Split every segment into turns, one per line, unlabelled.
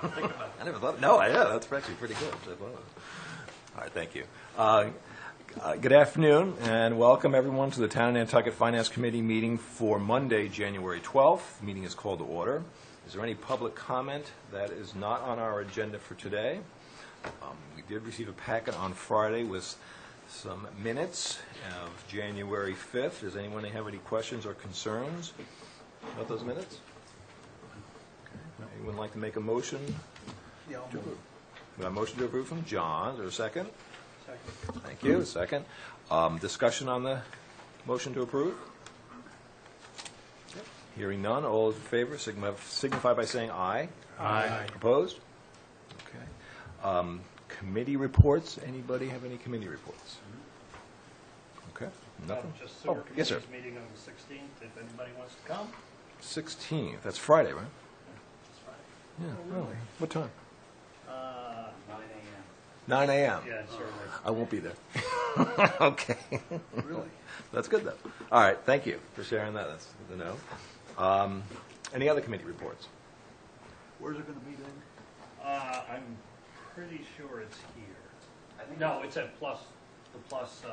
I never thought. No, yeah, that's actually pretty good. All right, thank you. Good afternoon, and welcome everyone to the Town of Nantucket Finance Committee meeting for Monday, January 12th. The meeting is called to order. Is there any public comment that is not on our agenda for today? We did receive a packet on Friday with some minutes of January 5th. Does anyone have any questions or concerns about those minutes? Okay. Anyone like to make a motion?
Yeah,
to approve? We have a motion to approve from John. Is there a second?
Second.
Thank you. A second. Discussion on the motion to approve? Yep. Hearing none. All in favor signify by saying aye.
Aye.
Opposed? Okay. Committee reports. Anybody have any committee reports? Okay. Nothing?
Just sewer
yes, sir.
committee's meeting on the 16th, if anybody wants to come.
16th. That's Friday, right?
It's Friday.
Yeah. Oh, what time?
9 a.m.
9 a.m.
Yeah, it's early.
I won't be there. Okay.
Really?
That's good, though. All right. Thank you for sharing that. That's good to know. Any other committee reports?
Where's it going to be then?
I'm pretty sure it's here. No, it's at the Plus.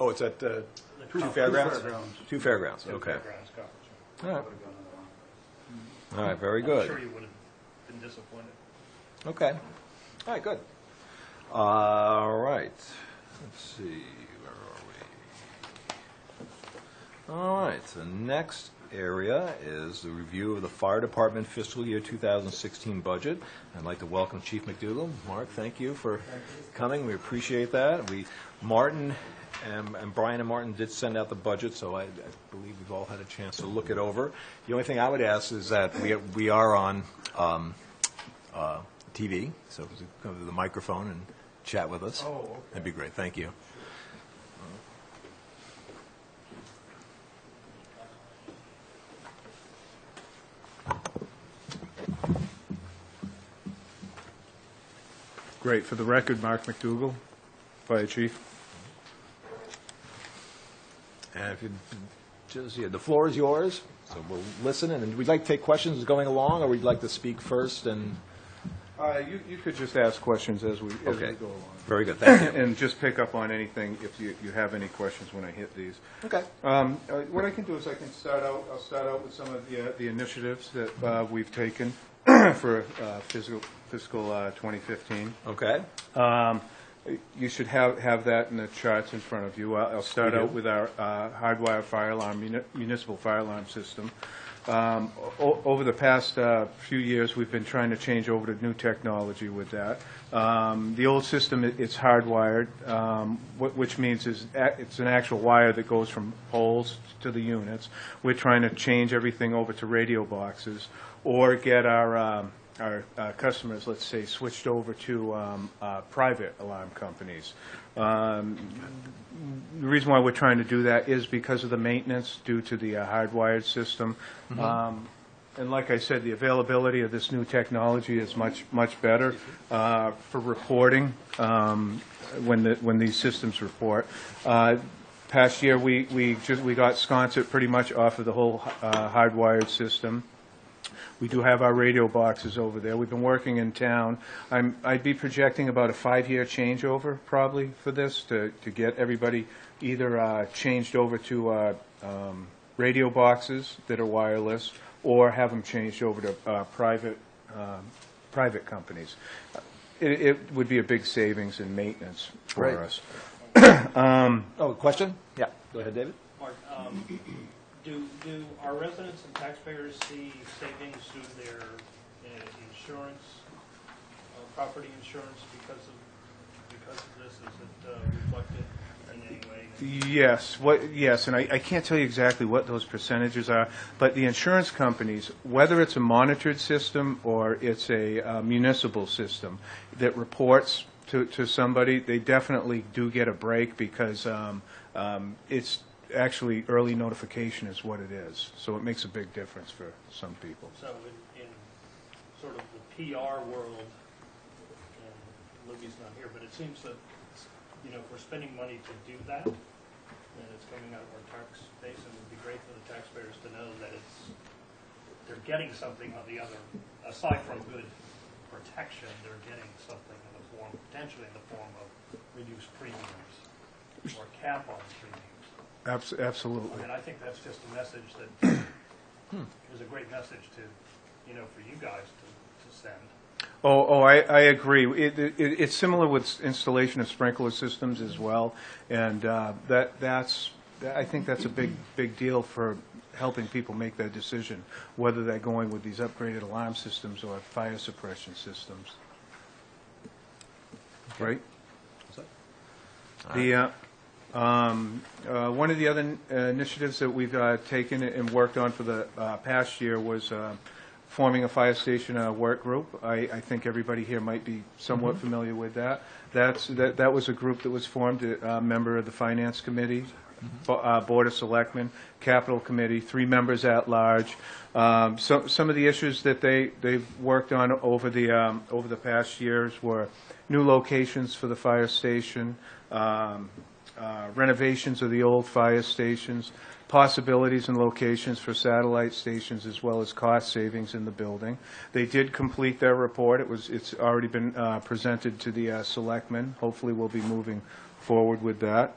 Oh, it's at
the
two
conference.
fairgrounds?
Fairgrounds.
Two fairgrounds.
Two
Okay.
fairgrounds conference.
All right.
Would've gone to the wrong place.
All right. Very
I'm
good.
sure you would have been disappointed.
Okay. All right, good. All right. Let's see. Where are we? All right. The next area is the review of the Fire Department fiscal year 2016 budget. I'd like to welcome Chief McDougall. Mark, thank you for coming. We appreciate that. Martin and Brian and Martin did send out the budget, so I believe we've all had a chance to look it over. The only thing I would ask is that we are on TV, so if you come to the microphone and chat with us.
Oh, okay.
That'd be great. Thank you.
Great. For the record, Mark McDougall, Fire Chief.
And if you just, the floor is yours, so we'll listen, and we'd like to take questions going along, or we'd like to speak first, and...
You could just ask questions as we go along.
Very good. Thank you.
And just pick up on anything if you have any questions when I hit these.
Okay.
What I can do is I'll start out with some of the initiatives that we've taken for fiscal 2015.
Okay.
You should have that in the charts in front of you. I'll start out with our hardwire fire alarm, municipal fire alarm system. Over the past few years, we've been trying to change over to new technology with that. The old system, it's hardwired, which means it's an actual wire that goes from poles to the units. We're trying to change everything over to radio boxes or get our customers, let's say, switched over to private alarm companies. The reason why we're trying to do that is because of the maintenance due to the hardwired system. Mm-hmm. And like I said, the availability of this new technology is much better for reporting when these systems report. Past year, we got Sconset pretty much off of the whole hardwired system. We do have our radio boxes over there. We've been working in town. I'd be projecting about a 5-year changeover probably for this to get everybody either changed over to radio boxes that are wireless or have them changed over to private companies. It would be a big savings in maintenance for us.
Question? Yeah. Go ahead, David.
Mark, do our residents and taxpayers see savings through their insurance, property insurance because of this? Is it reflected in any way?
Yes, and I can't tell you exactly what those percentages are, but the insurance companies, whether it's a monitored system or it's a municipal system that reports to somebody, they definitely do get a break because it's actually early notification is what it is. So it makes a big difference for some people.
So in sort of the PR world, and Libby's not here, but it seems that, if we're spending money to do that, and it's coming out of our tax base, and it would be great for the taxpayers to know that they're getting something on the other, aside from good protection, they're getting something in the form, potentially in the form of reduced premiums or cap on premiums.
Absolutely.
I mean, I think that's just a message that is a great message to, for you guys to send.
I agree. It's similar with installation of sprinkler systems as well, and I think that's a big deal for helping people make that decision, whether they're going with these upgraded alarm systems or fire suppression systems. Right? One of the other initiatives that we've taken and worked on for the past year was forming a fire station work group. I think everybody here might be somewhat familiar with that. That was a group that was formed, a member of the Finance Committee, Board of Selectmen, Capital Committee, 3 members at large. Some of the issues that they've worked on over the past years were new locations for the fire station, renovations of the old fire stations, possibilities and locations for satellite stations, as well as cost savings in the building. They did complete their report. It's already been presented to the selectmen. Hopefully we'll be moving forward with that.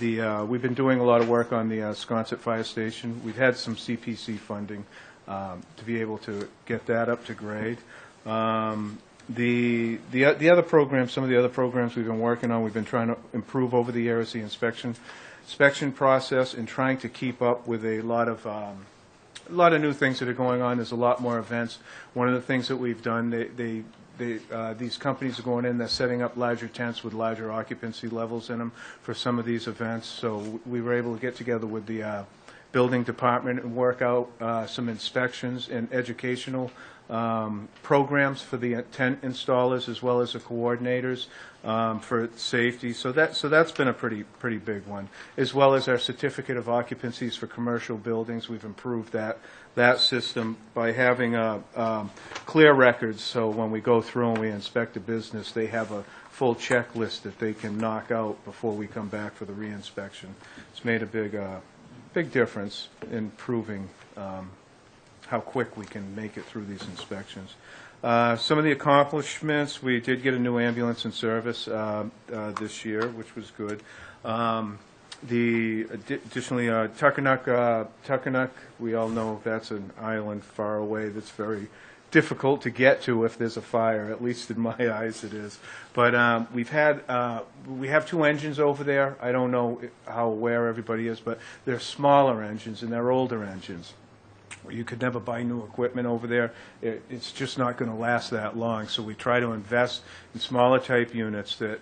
We've been doing a lot of work on the Sconset Fire Station. We've had some CPC funding to be able to get that up to grade. The other programs, some of the other programs we've been working on, we've been trying to improve over the years the inspection process and trying to keep up with a lot of new things that are going on. There's a lot more events. One of the things that we've done, these companies are going in, they're setting up larger tents with larger occupancy levels in them for some of these events. So we were able to get together with the building department and work out some inspections and educational programs for the tent installers as well as the coordinators for safety. So that's been a pretty big one, as well as our certificate of occupancies for commercial buildings. We've improved that system by having clear records. So when we go through and we inspect a business, they have a full checklist that they can knock out before we come back for the reinspection. It's made a big difference in proving how quick we can make it through these inspections. Some of the accomplishments, we did get a new ambulance in service this year, which was good. Additionally, Tuckernuck, we all know that's an island far away that's very difficult to get to if there's a fire, at least in my eyes it is. But we have 2 engines over there. I don't know how aware everybody is, but they're smaller engines and they're older engines. You could never buy new equipment over there. It's just not going to last that long. So we try to invest in smaller type units that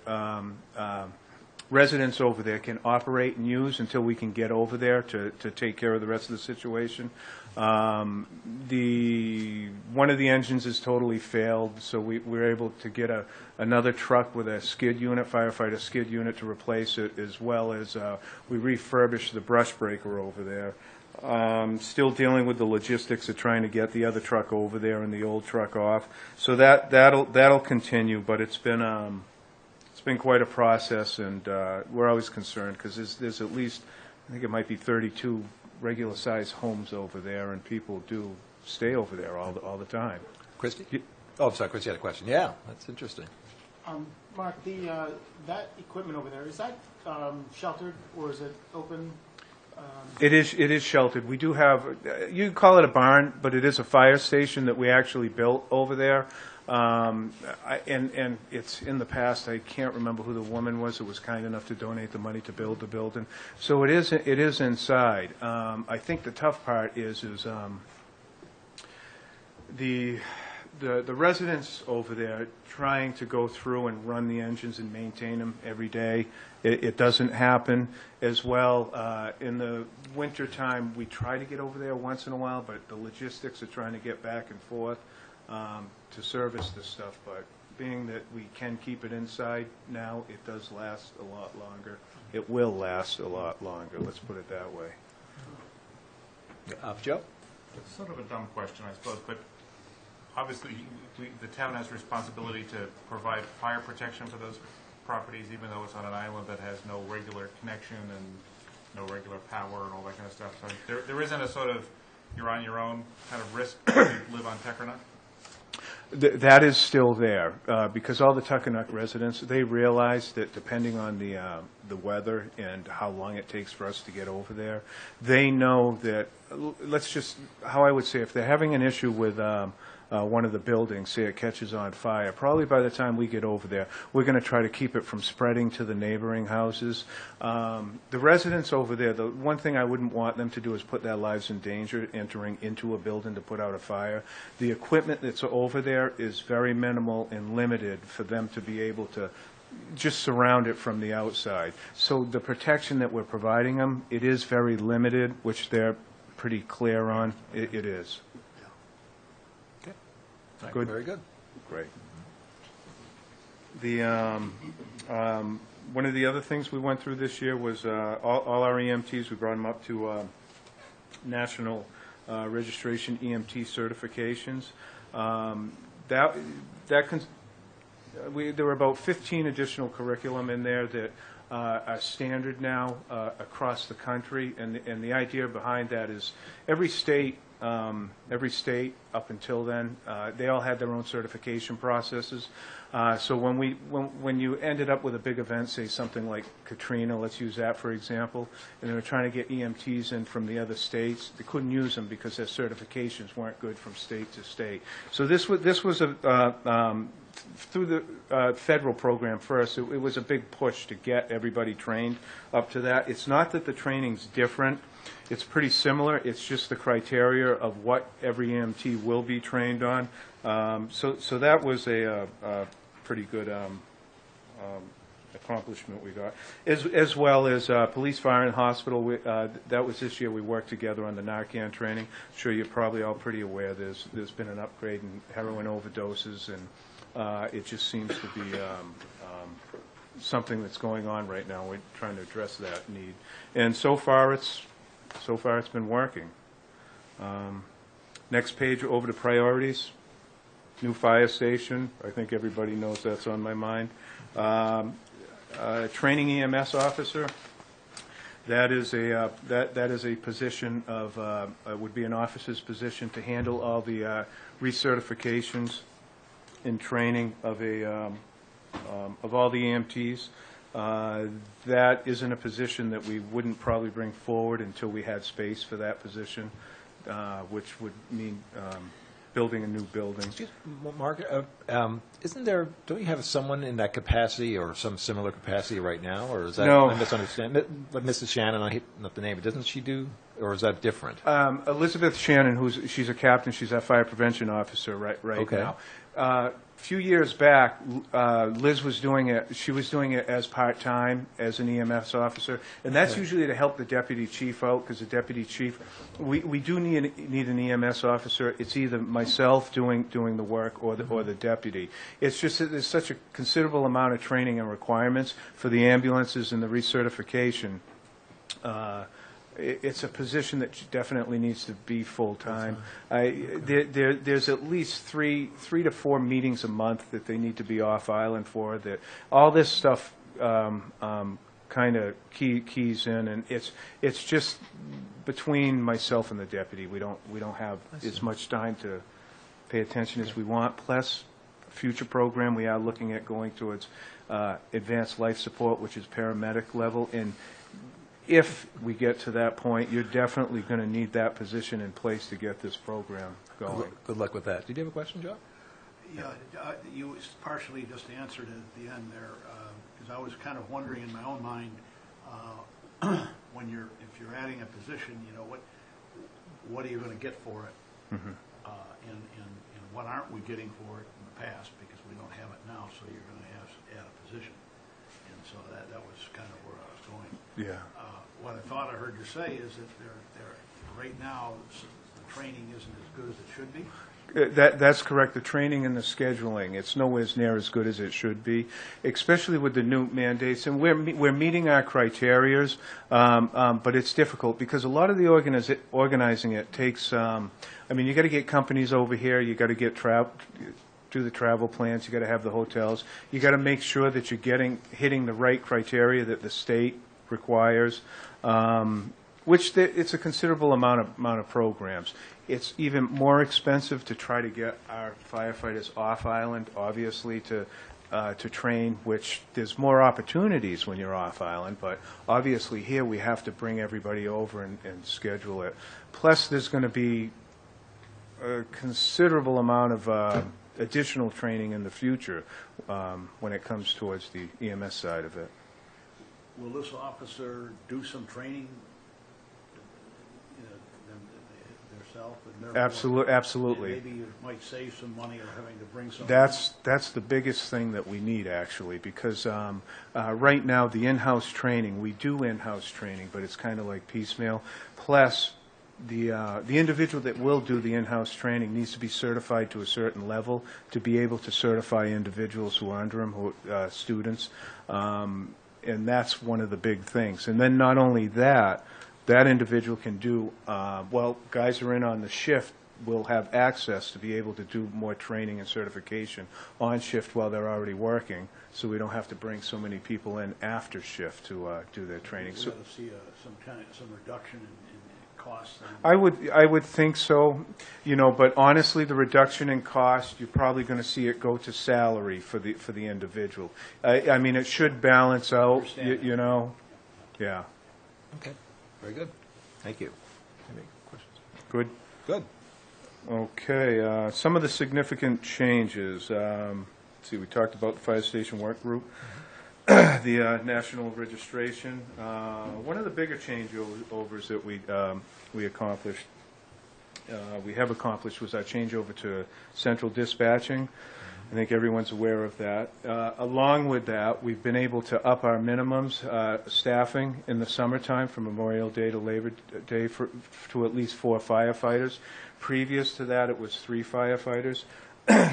residents over there can operate and use until we can get over there to take care of the rest of the situation. One of the engines is totally failed, so we were able to get another truck with a skid unit, firefighter skid unit, to replace it, as well as we refurbished the brush breaker over there. Still dealing with the logistics of trying to get the other truck over there and the old truck off. So that'll continue, but it's been quite a process, and we're always concerned because there's at least, I think it might be 32 regular sized homes over there, and people do stay over there all the time.
Christie? Oh, sorry, Christie had a question. Yeah, that's interesting.
Mark, that equipment over there, is that sheltered or is it open?
It is sheltered. We do have, you could call it a barn, but it is a fire station that we actually built over there. And it's in the past, I can't remember who the woman was that was kind enough to donate the money to build the building. So it is inside. I think the tough part is the residents over there trying to go through and run the engines and maintain them every day. It doesn't happen as well. In the winter time, we try to get over there once in a while, but the logistics of trying to get back and forth to service this stuff. But being that we can keep it inside now, it does last a lot longer. It will last a lot longer, let's put it that way.
Joe?
It's sort of a dumb question, I suppose, but obviously the town has responsibility to provide fire protection for those properties, even though it's on an island that has no regular connection and no regular power and all that kind of stuff. So there isn't a sort of you're on your own kind of risk if you live on Tuckernuck?
That is still there, because all the Tuckernuck residents, they realize that depending on the weather and how long it takes for us to get over there, they know that, how I would say, if they're having an issue with one of the buildings, say it catches on fire, probably by the time we get over there, we're going to try to keep it from spreading to the neighboring houses. The residents over there, the one thing I wouldn't want them to do is put their lives in danger entering into a building to put out a fire. The equipment that's over there is very minimal and limited for them to be able to just surround it from the outside. So the protection that we're providing them, it is very limited, which they're pretty clear on. It is. Good.
Very good.
Great. The, one of the other things we went through this year was all our EMTs, we brought them up to national registration EMT certifications. There were about 15 additional curriculum in there that are standard now across the country, and the idea behind that is every state up until then, they all had their own certification processes. So when you ended up with a big event, say something like Katrina, let's use that for example, and they were trying to get EMTs in from the other states, they couldn't use them because their certifications weren't good from state to state. So this was through the federal program first. It was a big push to get everybody trained up to that. It's not that the training's different. It's pretty similar. It's just the criteria of what every EMT will be trained on. So that was a pretty good accomplishment we got. As well as police, fire, and hospital. That was this year. We worked together on the Narcan training. I'm sure you're probably all pretty aware there's been an upgrade in heroin overdoses, and it just seems to be something that's going on right now. We're trying to address that need, and so far it's been working. Next page, over to priorities. New fire station. I think everybody knows that's on my mind. Training EMS officer. That is a position of would be an officer's position to handle all the recertifications and training of all the EMTs. That isn't a position that we wouldn't probably bring forward until we had space for that position, which would mean building a new building.
Excuse me, Mark, don't you have someone in that capacity or some similar capacity right now, or is that
No.
I misunderstand? But Mrs. Shannon, I hate not the name, but doesn't she do, or is that different?
Elizabeth Shannon, she's a captain, she's our fire prevention officer right
Okay.
now. A few years back, Liz was doing it. She was doing it as part-time as an EMS officer, and that's usually to help the deputy chief out, because the deputy chief, we do need an EMS officer. It's either myself doing the work or the deputy. It's just that there's such a considerable amount of training and requirements for the ambulances and the recertification. It's a position that definitely needs to be full-time. There's at least three to four meetings a month that they need to be off-island for. That all this stuff kind of keys in, and it's just between myself and the deputy. We don't have as much time to pay attention as we want. Plus, future program we are looking at going towards advanced life support, which is paramedic level, and if we get to that point, you're definitely going to need that position in place to get this program going.
Good luck with that. Did you have a question, Joe?
Yeah, you partially just answered it at the end there, because I was kind of wondering in my own mind, if you're adding a position, what are you going to get for it?
Mm-hmm.
And what aren't we getting for it in the past, because we don't have it now, so you're going to have to add a position. And so that was kind of where I was going.
Yeah.
What I thought I heard you say is that right now, the training isn't as good as it should be?
That's correct. The training and the scheduling, it's nowhere near as good as it should be, especially with the new mandates. And we're meeting our criterias, but it's difficult because a lot of the organizing it takes, you got to get companies over here, you got to get do the travel plans, you got to have the hotels, you got to make sure that you're hitting the right criteria that the state requires. which it's a considerable amount of programs. It's even more expensive to try to get our firefighters off island, obviously, to train, which there's more opportunities when you're off island, but obviously here we have to bring everybody over and schedule it. Plus, there's going to be a considerable amount of additional training in the future when it comes towards the EMS side of it.
Will this officer do some training, themselves?
Absolutely.
Maybe you might save some money or having to bring some.
That's the biggest thing that we need, actually, because right now the in-house training, we do in-house training, but it's kind of like piecemeal. Plus, the individual that will do the in-house training needs to be certified to a certain level to be able to certify individuals who are under him, students, and that's one of the big things. And then not only that, that individual can do, guys are in on the shift will have access to be able to do more training and certification on shift while they're already working, so we don't have to bring so many people in after shift to do their training.
We're going to see some reduction in costs.
I would think so, but honestly, the reduction in cost, you're probably going to see it go to salary for the individual. I mean, it should balance out, yeah.
Okay, very good. Thank you. Any questions?
Good.
Good.
Okay, some of the significant changes. Let's see, we talked about the fire station work group, the national registration. One of the bigger changeovers that we accomplished, we have accomplished, was our changeover to central dispatching. I think everyone's aware of that. Along with that, we've been able to up our minimums staffing in the summertime from Memorial Day to Labor Day to at least 4 firefighters. Previous to that, it was 3 firefighters.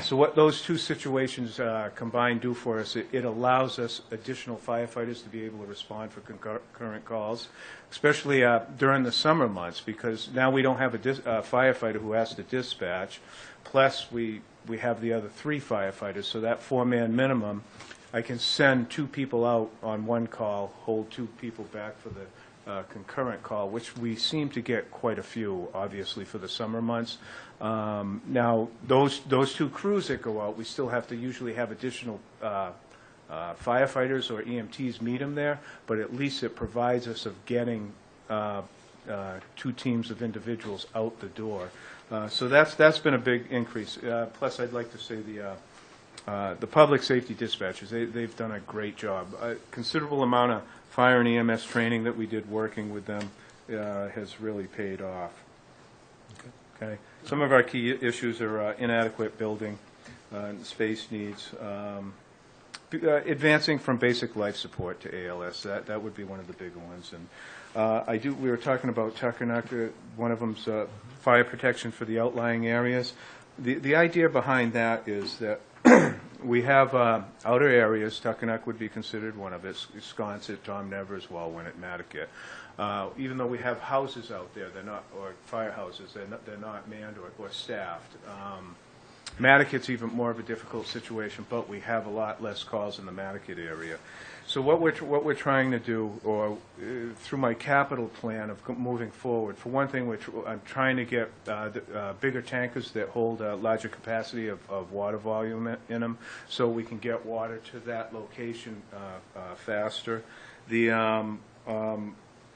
So what those two situations combined do for us, it allows us additional firefighters to be able to respond for concurrent calls, especially during the summer months, because now we don't have a firefighter who has to dispatch, plus we have the other 3 firefighters, so that 4-man minimum, I can send 2 people out on one call, hold 2 people back for the concurrent call, which we seem to get quite a few, obviously, for the summer months. Now, those 2 crews that go out, we still have to usually have additional firefighters or EMTs meet them there, but at least it provides us of getting 2 teams of individuals out the door. So that's been a big increase. Plus, I'd like to say the public safety dispatchers, they've done a great job. A considerable amount of fire and EMS training that we did working with them has really paid off. Okay. Some of our key issues are inadequate building, space needs, advancing from basic life support to ALS. That would be one of the bigger ones. And we were talking about Tuckernuck. One of them's fire protection for the outlying areas. The idea behind that is that we have outer areas. Tuckernuck would be considered one of it. Sconset, Tom Nevers, Wellwyn, Nantucket. Even though we have houses out there, they're not, or firehouses, they're not manned or staffed. Nantucket's even more of a difficult situation, but we have a lot less calls in the Nantucket area. So what we're trying to do, or through my capital plan of moving forward, for one thing, I'm trying to get bigger tankers that hold a larger capacity of water volume in them, so we can get water to that location faster.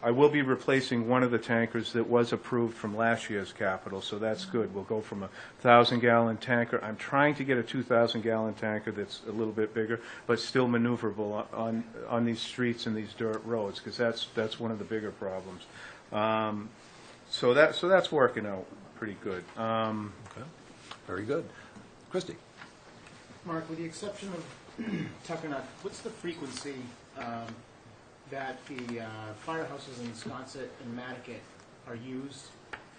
I will be replacing one of the tankers that was approved from last year's capital, so that's good. We'll go from a 1,000-gallon tanker. I'm trying to get a 2,000-gallon tanker that's a little bit bigger, but still maneuverable on these streets and these dirt roads, because that's one of the bigger problems. So that's working out pretty good.
Okay. Very good. Christie.
Mark, with the exception of Tuckernuck, what's the frequency that the firehouses in Sconset and Nantucket are used,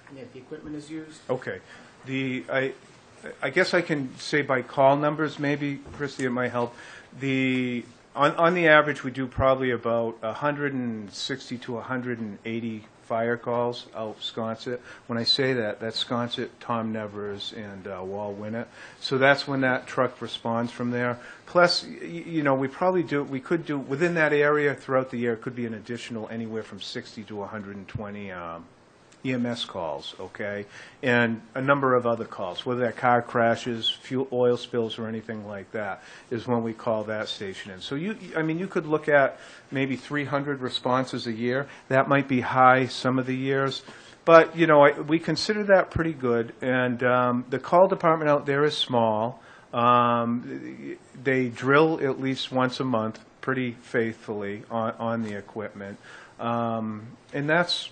and that the equipment is used?
Okay. I guess I can say by call numbers, maybe, Christie, it might help. The On the average, we do probably about 160 to 180 fire calls out Sconset. When I say that, that's Sconset, Tom Nevers, and Wall Winnett. So that's when that truck responds from there. Plus, we could do, within that area throughout the year, it could be an additional anywhere from 60 to 120 EMS calls, okay, and a number of other calls, whether that car crashes, fuel, oil spills, or anything like that, is when we call that station in. So you could look at maybe 300 responses a year. That might be high some of the years, but we consider that pretty good. And the call department out there is small. They drill at least once a month, pretty faithfully on the equipment. And that's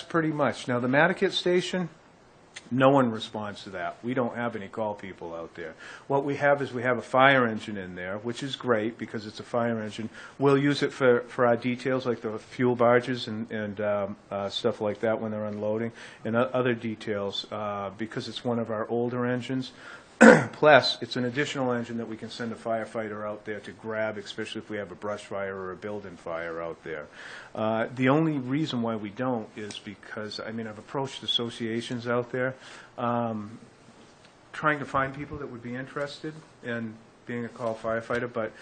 pretty much. Now, the Nantucket station, no one responds to that. We don't have any call people out there. What we have is we have a fire engine in there, which is great because it's a fire engine. We'll use it for our details, like the fuel barges and stuff like that when they're unloading, and other details because it's one of our older engines. Plus, it's an additional engine that we can send a firefighter out there to grab, especially if we have a brush fire or a building fire out there. The only reason why we don't is because, I've approached associations out there trying to find people that would be interested in being a call firefighter, but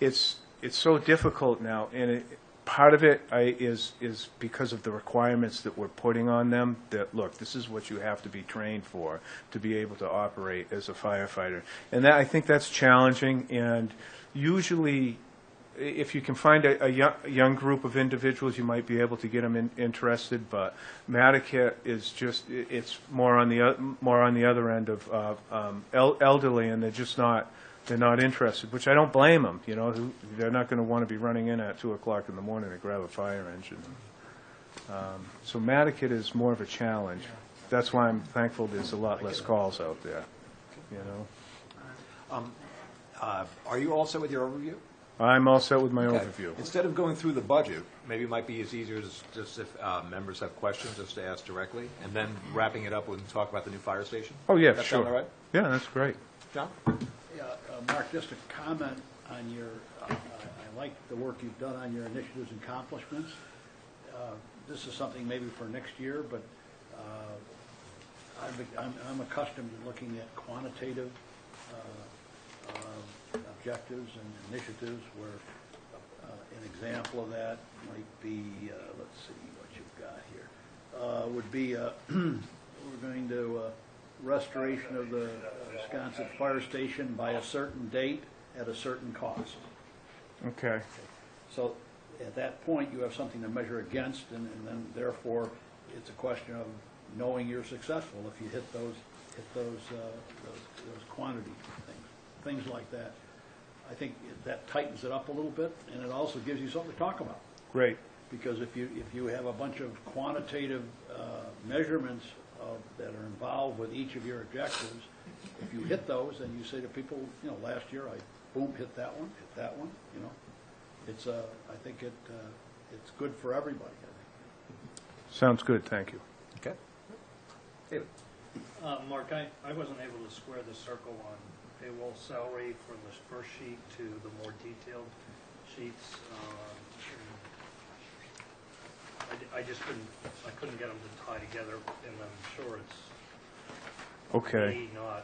it's so difficult now, and part of it is because of the requirements that we're putting on them, that, look, this is what you have to be trained for to be able to operate as a firefighter. And I think that's challenging, and usually if you can find a young group of individuals, you might be able to get them interested, but Nantucket is just, it's more on the other end of elderly, and they're not interested, which I don't blame them. They're not going to want to be running in at 2 o'clock in the morning to grab a fire engine. So Nantucket is more of a challenge. That's why I'm thankful there's a lot less calls out there.
Are you all set with your overview?
I'm all set with my
Okay.
overview.
Instead of going through the budget, maybe it might be as easier as just if members have questions, just to ask directly, and then wrapping it up and talk about the new fire station.
Oh, yeah,
That
sure.
sound all right?
Yeah, that's great.
John?
Yeah, Mark, just a comment on your, I like the work you've done on your initiatives and accomplishments. This is something maybe for next year, but I'm accustomed to looking at quantitative objectives and initiatives where an example of that might be, let's see what you've got here, would be we're going to restoration of the Wisconsin Fire Station by a certain date at a certain cost.
Okay.
So at that point, you have something to measure against, and then therefore, it's a question of knowing you're successful if you hit those quantity things like that. I think that tightens it up a little bit, and it also gives you something to talk about.
Great.
Because if you have a bunch of quantitative measurements that are involved with each of your objectives, if you hit those, then you say to people, last year I hit that one, it's I think it's good for everybody.
Sounds good. Thank you.
Okay. David?
Mark, I wasn't able to square the circle on payroll salary from the first sheet to the more detailed sheets. I just couldn't get them to tie together, and I'm sure it's
Okay.
me, not.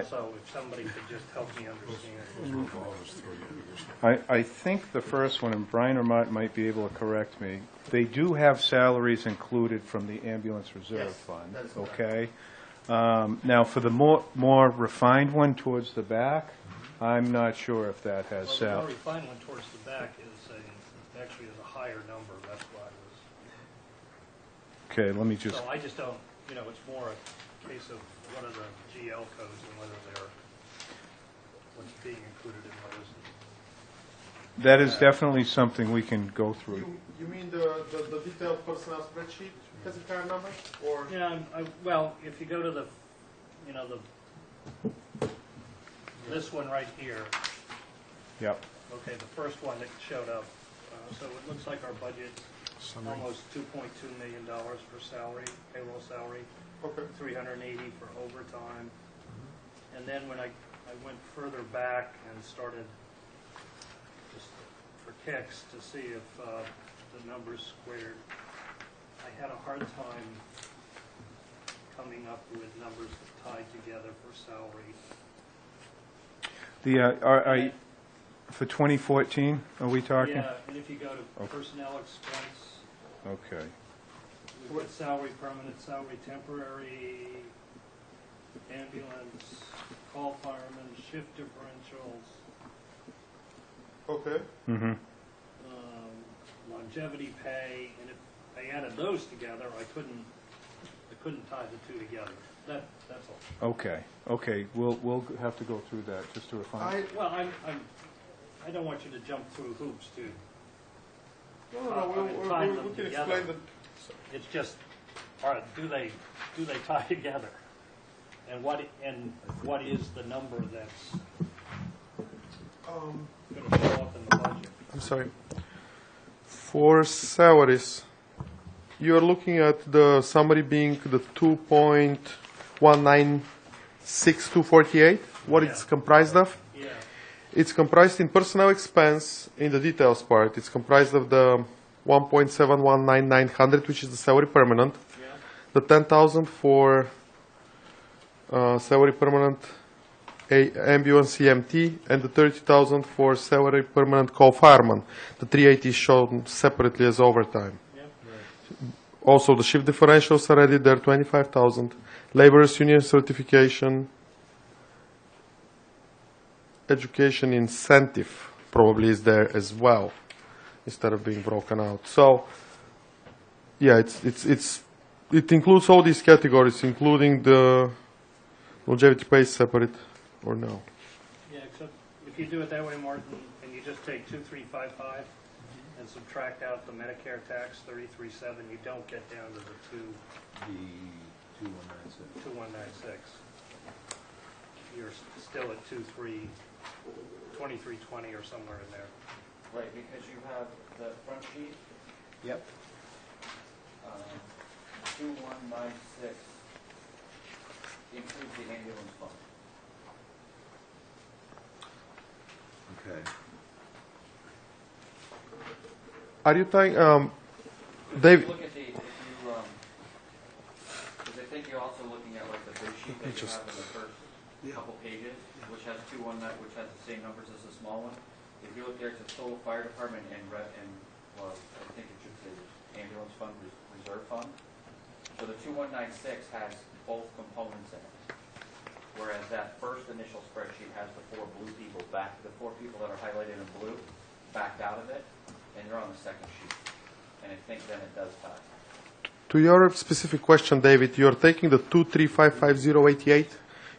So if somebody could just help me understand.
I think the first one, and Brian or Martin might be able to correct me, they do have salaries included from the ambulance reserve fund, okay? Now, for the more refined one towards the back, I'm not sure if that has
Well, the more
salary.
refined one towards the back actually is a higher number, that's why I was.
Okay, let me just,
So I just don't, it's more a case of what are the GL codes and whether they're, what's being included and what isn't.
that is definitely something we can go through.
You mean the detailed personnel spreadsheet has a current number, or?
Yeah, well, if you go to the, this one right here,
Yep.
okay, the first one that showed up, so it looks like our budget's almost $2.2 million for salary, payroll salary,
Okay.
$380 for overtime. And then when I I went further back and started just for kicks to see if the numbers squared. I had a hard time coming up with numbers that tied together for salary.
For 2014, are we talking?
Yeah, and if you go to
Okay.
personnel expense,
Okay.
we've got salary permanent, salary temporary, ambulance, call firemen, shift differentials,
Okay.
Mm-hmm.
longevity pay, and if I added those together, I couldn't tie the two together. That's all.
Okay, okay, we'll have to go through that just to refine.
Well, I don't want you to jump through hoops to,
No,
Tie
we
them
can
together.
explain that.
it's just, all right, do they tie together? And what is the number that's going to show up in the budget?
I'm sorry. For salaries, you are looking at the summary being the 2.196248. What
Yeah.
it's comprised of?
Yeah,
It's comprised in personnel expense in the details part. It's comprised of the 1.719900, which is the salary permanent,
yeah,
the 10,000 for salary permanent ambulance EMT, and the 30,000 for salary permanent call fireman. The 380 is shown separately as overtime.
yeah.
Also, the shift differentials are added there, 25,000. Laborers union certification, education incentive probably is there as well, instead of being broken out. So, yeah, it includes all these categories, including the longevity pay separate or no.
Yeah, except if you do it that way, Martin, and you just take 2355 and subtract out the Medicare tax, 33.7, you don't get down to the
The 2196.
2196. You're still at 2320 or somewhere in there.
Right, because you have the front sheet,
Yep.
2196 includes the ambulance fund.
Okay.
Are you talking,
If
Dave?
you look at the, because I think you're also looking at like the big sheet that you have in the first couple pages, which has which has the same numbers as the small one. If you look there, it's a total fire department and well, I think it should say ambulance fund, reserve fund. So the 2196 has both components in it. Whereas that first initial spreadsheet has the four blue people the four people that are highlighted in blue backed out of it, and they're on the second sheet. And I think then it does tie.
To your specific question, David, you're taking the 2355088.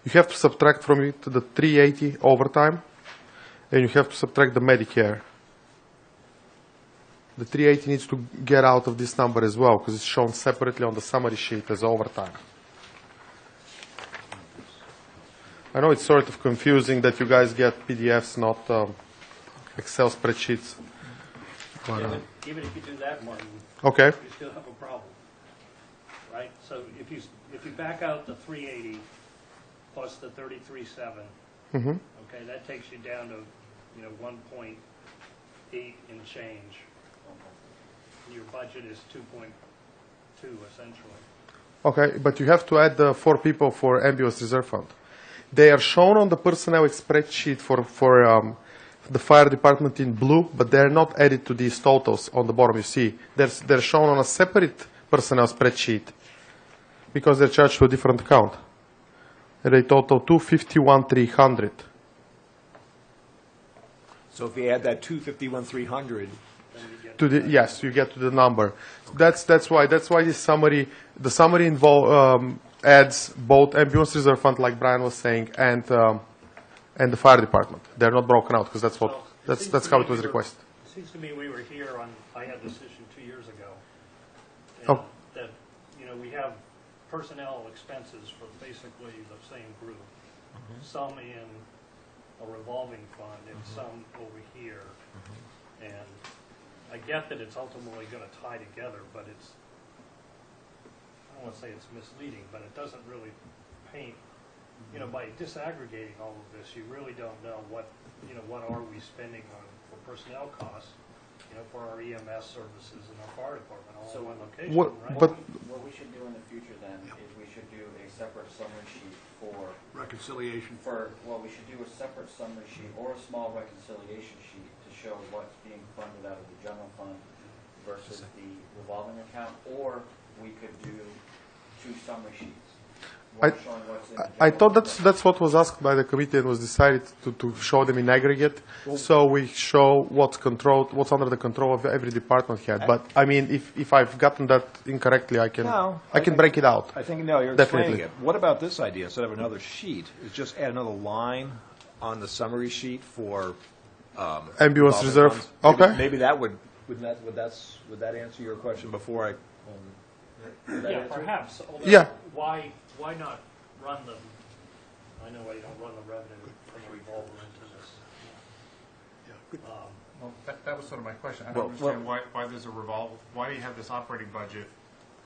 You have to subtract from it the 380 overtime, and you have to subtract the Medicare. The 380 needs to get out of this number as well, because it's shown separately on the summary sheet as overtime. I know it's sort of confusing that you guys get PDFs, not Excel spreadsheets. But,
Even if you do that, Martin,
okay.
you still have a problem, right? So if you back out the 380 plus the 33.7,
Mhm.
okay, that takes you down to 1.8 and change. Your budget is 2.2 essentially.
Okay, but you have to add the 4 people for ambulance reserve fund. They are shown on the personnel spreadsheet for the fire department in blue, but they're not added to these totals on the bottom. You see, they're shown on a separate personnel spreadsheet because they're charged to a different account. And they total 251,300.
So if you add that 251,300,
Then you get
To the yes, you get to the number. That's why the summary adds both ambulance reserve fund, like Brian was saying, and the fire department. They're not broken out because that's how it was requested.
It seems to me we were here I had this issue 2 years ago.
Oh.
That, we have personnel expenses for basically the same group. Some in a revolving fund and some over here. And I get that it's ultimately going to tie together, but I don't want to say it's misleading, but it doesn't really paint you know, by disaggregating all of this, you really don't know what, you know, what are we spending on for personnel costs, you know, for our EMS services and our fire department, all in one location,
What-
right?
but-
What we should do in the future then is we should do a separate summary sheet for,
Reconciliation.
we should do a separate summary sheet or a small reconciliation sheet to show what's being funded out of the general fund versus the revolving account, or we could do two summary sheets. One showing what's in the
I
general
thought
fund.
that's what was asked by the committee and was decided to show them in aggregate. So we show what's under the control of every department head. But I mean, if I've gotten that incorrectly, I can
No,
I can break it out.
I think, no, you're
Definitely.
explaining it. What about this idea, instead of another sheet, is just add another line on the summary sheet for
Ambulance
revolving
reserve.
funds? Maybe-
Okay.
Maybe that would that answer your question before I, would that
Yeah,
answer it?
perhaps, although,
Yeah.
why not run the, I know why you don't run the revenue from the revolver into this.
Well, that was sort of my question. I
Well,
don't understand why there's a why do you have this operating budget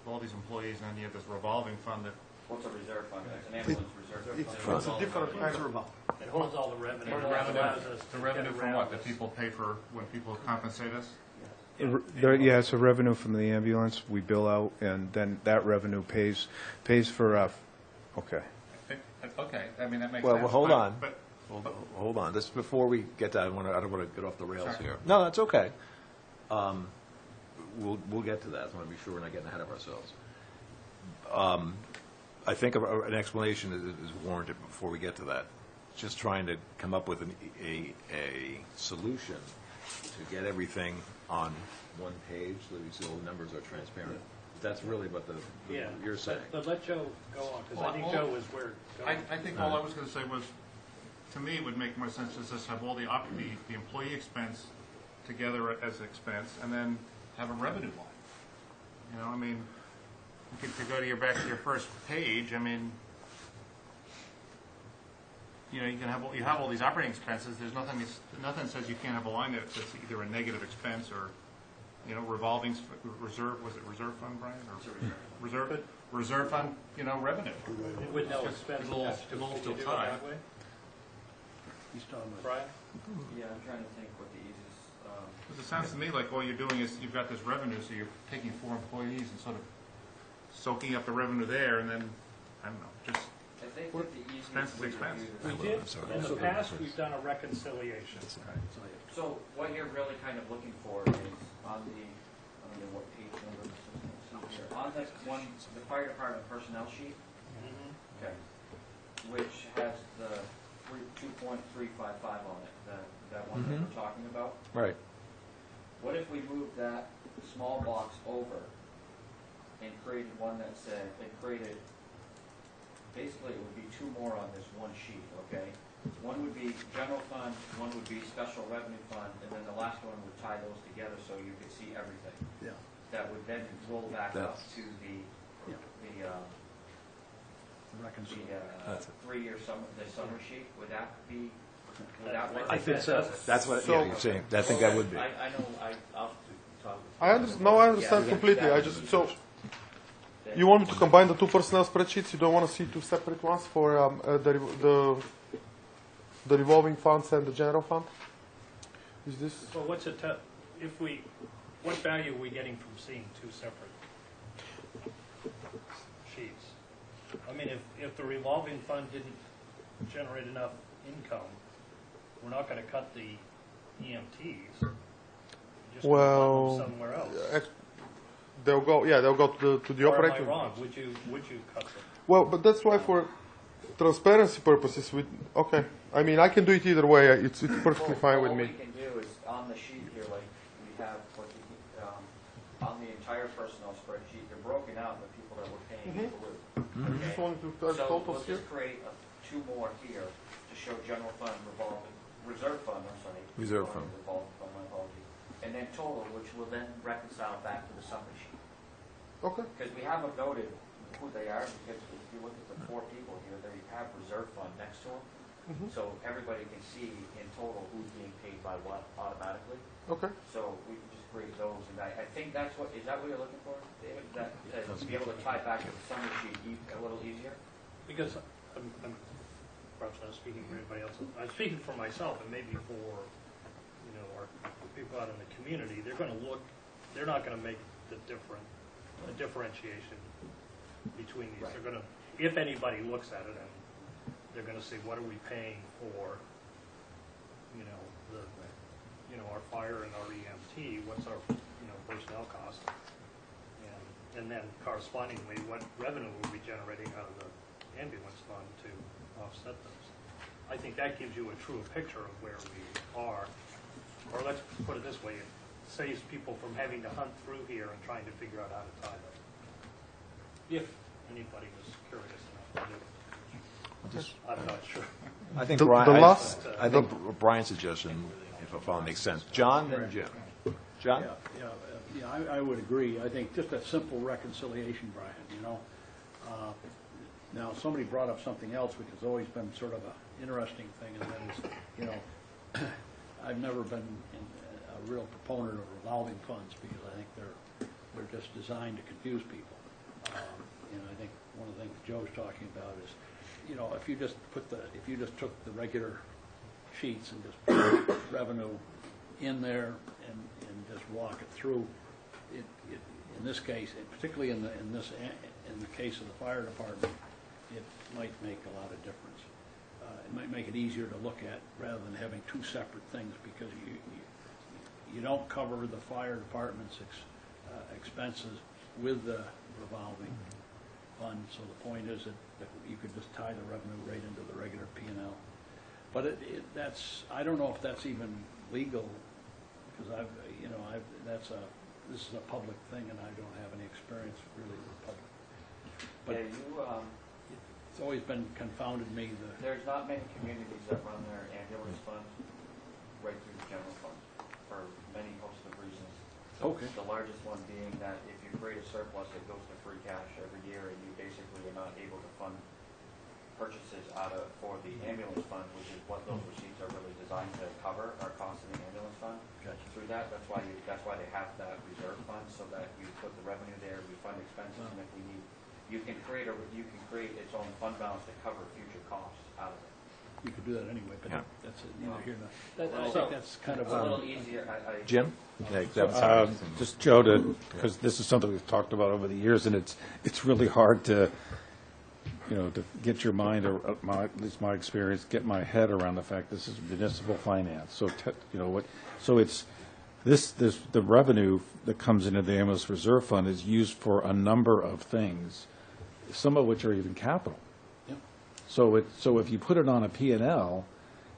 of all these employees and then you have this revolving fund that,
What's a reserve fund? It's an ambulance reserve fund.
It's a different kind of
It holds all the revenue.
the
It
revenue,
allows us
the
to
revenue
get
from
around
what? That
this.
people pay for when people compensate us?
Yeah, it's a revenue from the ambulance, we bill out, and then that revenue pays for, okay.
Okay, I mean, that makes
Well,
sense.
well, hold
but-
on.
But
Hold on, this, before we get to, I don't want to get off the rails
Sorry.
here. No, that's okay. We'll get to that, I want to be sure we're not getting ahead of ourselves. I think an explanation is warranted before we get to that. Just trying to come up with a solution to get everything on one page, so that we see all the numbers are transparent. That's really what
Yeah.
you're saying.
But let Joe go on, because I think
Well,
Joe is where.
I think all I was going to say was, to me, it would make more sense to just have all the employee expense together as expense, and then have a revenue line. You know, I mean, to go to back to your first page, I mean, you know, you have all these operating expenses. There's nothing says you can't have a line that's either a negative expense or, you know, revolving reserve. Was it reserve fund, Brian, or reserve fund? You know, revenue.
With no
It's
expense.
a little
attached to it. Could you
still
do it
tied.
that way?
He's talking about.
Brian?
Yeah, I'm trying to think what the easiest,
Because it sounds to me like all you're doing is you've got this revenue, so you're taking 4 employees and sort of soaking up the revenue there, and then, I don't know, just,
I think that the easiest.
Expense is
way to
expense.
do
We
this-
did, in the past, we've done a reconciliation.
So what you're really kind of looking for is on the, I don't know what page number this is, let's see here. On the fire department personnel sheet, okay, which has the 2.355 on it, that one that we're talking about.
Right.
What if we moved that small box over and created one that said, basically it would be 2 more on this one sheet, okay? One would be general fund, one would be special revenue fund, and then the last one would tie those together so you could see everything.
Yeah.
That would then roll back up
That's-
to the
Reconciliation.
3-year summer sheet. Would that work?
I think so. That's what,
So-
yeah, you're saying, I think that would be.
I know, I'll talk.
I understand completely. I just you want me to combine the 2 personnel spreadsheets? You don't want to see 2 separate ones for the revolving funds and the general fund? Is this?
Well, what value are we getting from seeing 2 separate sheets? I mean, if the revolving fund didn't generate enough income, we're not gonna cut the EMTs. We're just gonna
Well,
run them somewhere else.
They'll go to the
Or am I
operating.
wrong? Would you cut them?
Well, but that's why for transparency purposes, okay. I mean, I can do it either way. It's perfectly fine with
What
me.
we can do is, on the sheet here, like, we have, on the entire personnel spreadsheet, they're broken out, the people that we're paying in blue.
You just
Okay?
want to add
So we'll
totals here?
just create 2 more here to show general fund, reserve fund, I'm sorry.
Reserve fund.
Revolving fund, my apologies. And then total, which will then reconcile back to the summary sheet.
Okay.
Because we haven't noted who they are, because if you look at the 4 people here, they have reserve fund next to them. So everybody can see in total who's being paid by what automatically.
Okay.
So we can just create those, and I think is that what you're looking for, David? That to be able to tie back to the summary sheet a little easier?
Because I'm perhaps not speaking for anybody else, I'm speaking for myself and maybe for, our people out in the community, they're not gonna make a differentiation between these.
Right.
They're gonna, if anybody looks at it, and they're gonna say, what are we paying for, our fire and our EMT, what's our, personnel cost? And then correspondingly, what revenue are we generating out of the ambulance fund to offset those? I think that gives you a truer picture of where we are. Or let's put it this way, it saves people from having to hunt through here and trying to figure out how to tie them. If anybody was curious enough to do it. I'm not sure.
I think
The
I think Brian's suggestion, if I follow, makes sense. John, then Jim. John?
I would agree. I think just a simple reconciliation, Brian, Now, somebody brought up something else, which has always been sort of an interesting thing, and that is, I've never been a real proponent of revolving funds because I think they're just designed to confuse people. And I think one of the things Joe's talking about is, if you just took the regular sheets and just put revenue in there and just walk it through, in this case, particularly in the case of the fire department, it might make a lot of difference. It might make it easier to look at rather than having two separate things, because you don't cover the fire department's expenses with the revolving fund. So the point is that you could just tie the revenue right into the regular P&L. But I don't know if that's even legal, because this is a public thing, and I don't have any experience really with public. But it's always been confounded me.
There's not many communities that run their ambulance fund right through the general fund for many hosts of reasons.
Okay.
The largest one being that if you create a surplus, it goes to free cash every year, and you basically are not able to fund purchases for the ambulance fund, which is what those receipts are really designed to cover, our costs in the ambulance fund.
Gotcha.
Through that's why they have that reserve fund, so that you put the revenue there, we fund expenses, and if we need, you can create its own fund balance to cover future costs out of it.
You could do that anyway, but
Yeah.
that's neither here nor there. I
Well,
think that's kind of
It's a little easier.
Jim? Yeah, that was-
Just Joe, because this is something we've talked about over the years, and it's really hard to get your mind, or at least my experience, get my head around the fact this is municipal finance. So, the revenue that comes into the ambulance reserve fund is used for a number of things, some of which are even capital.
Yep.
So if you put it on a P&L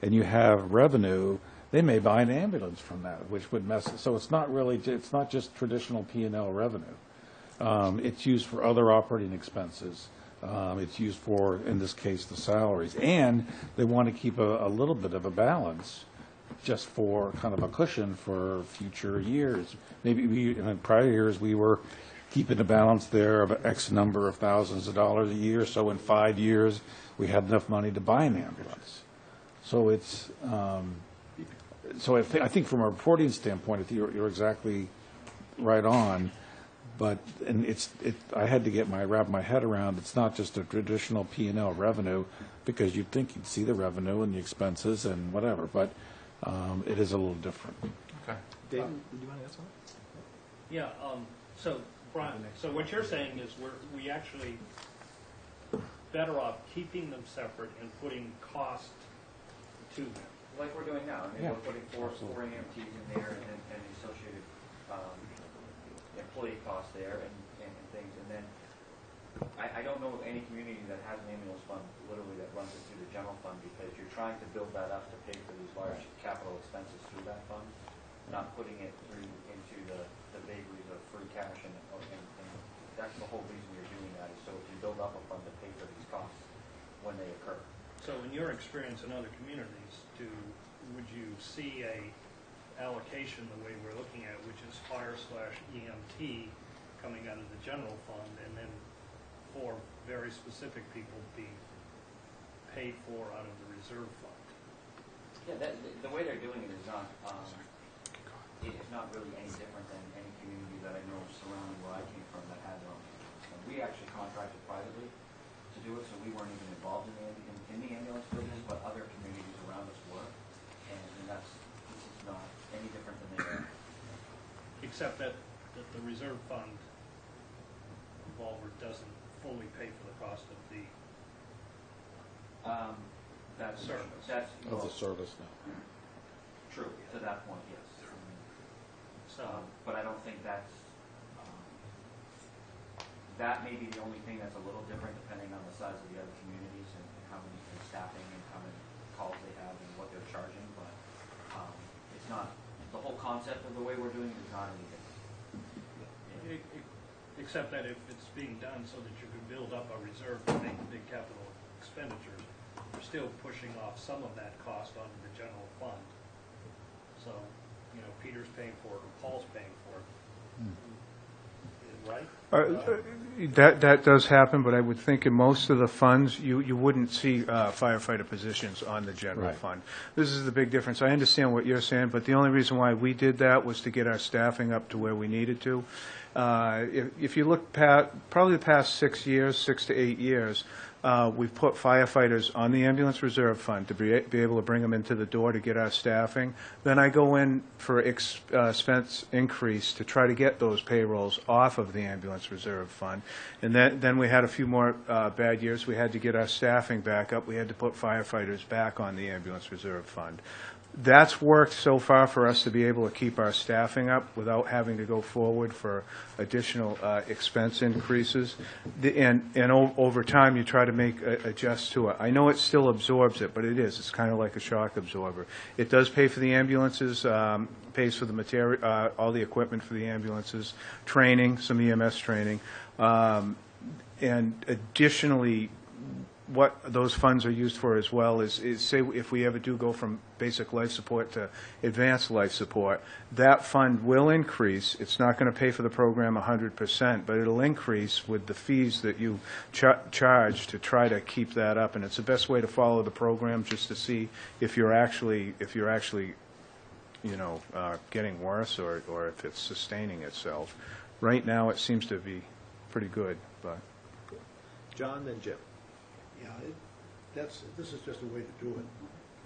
and you have revenue, they may buy an ambulance from that, which would mess it. So it's not just traditional P&L revenue. It's used for other operating expenses. It's used for, in this case, the salaries. And they want to keep a little bit of a balance just for kind of a cushion for future years. Maybe in prior years, we were keeping a balance there of X number of thousands of dollars a year. So in 5 years, we had enough money to buy an ambulance. So it's, so I think from a reporting standpoint, you're exactly right on. But I had to wrap my head around. It's not just a traditional P&L revenue, because you'd think you'd see the revenue and the expenses and whatever. But it is a little different.
Okay.
David, do you want to add something?
Yeah, so, Brian, so what you're saying is we actually better off keeping them separate and putting cost to them.
Like we're doing now. I mean,
Yeah.
we're putting four EMTs in there and the associated employee costs there and things. And then I don't know of any community that has an ambulance fund literally that runs it through the general fund, because you're trying to build that up to pay for these large capital expenses through that fund, not putting it into the vagaries of free cash. And that's the whole reason you're doing that, is so if you build up a fund to pay for these costs when they occur.
So in your experience in other communities, would you see a allocation the way we're looking at, which is fire/EMT coming out of the general fund, and then for very specific people be paid for out of the reserve fund?
Yeah, the way they're doing it is not really any different than any community that I know surrounding where I came from that had their own. We actually contracted privately to do it, so we weren't even involved in the ambulance business, but other communities around us were. And this is not any different than they are.
Except that the reserve fund revolver doesn't fully pay for the cost of the service.
Of the service now.
True, to that point, yes.
So,
But I don't think that may be the only thing that's a little different depending on the size of the other communities and how many staffing and how many calls they have and what they're charging, but it's not, the whole concept of the way we're doing it is not any different.
except that if it's being done so that you can build up a reserve to make big capital expenditures, you're still pushing off some of that cost onto the general fund. So, Peter's paying for it, or Paul's paying for it. Right?
That does happen, but I would think in most of the funds, you wouldn't see firefighter positions on the general
Right.
fund. This is the big difference. I understand what you're saying, but the only reason why we did that was to get our staffing up to where we needed to. If you look probably the past 6 years, 6 to 8 years, we've put firefighters on the ambulance reserve fund to be able to bring them into the door to get our staffing. Then I go in for expense increase to try to get those payrolls off of the ambulance reserve fund. And then we had a few more bad years. We had to get our staffing back up. We had to put firefighters back on the ambulance reserve fund. That's worked so far for us to be able to keep our staffing up without having to go forward for additional expense increases. And over time, you try to make adjust to it. I know it still absorbs it, but it is. It's kind of like a shock absorber. It does pay for the ambulances, pays for the material, all the equipment for the ambulances, training, some EMS training, and additionally, what those funds are used for as well is say if we ever do go from basic life support to advanced life support, that fund will increase. It's not going to pay for the program 100%, but it'll increase with the fees that you charge to try to keep that up. And it's the best way to follow the program, just to see if you're actually getting worse or if it's sustaining itself. Right now, it seems to be pretty good, but.
John, then Jim.
Yeah, this is just a way to do it,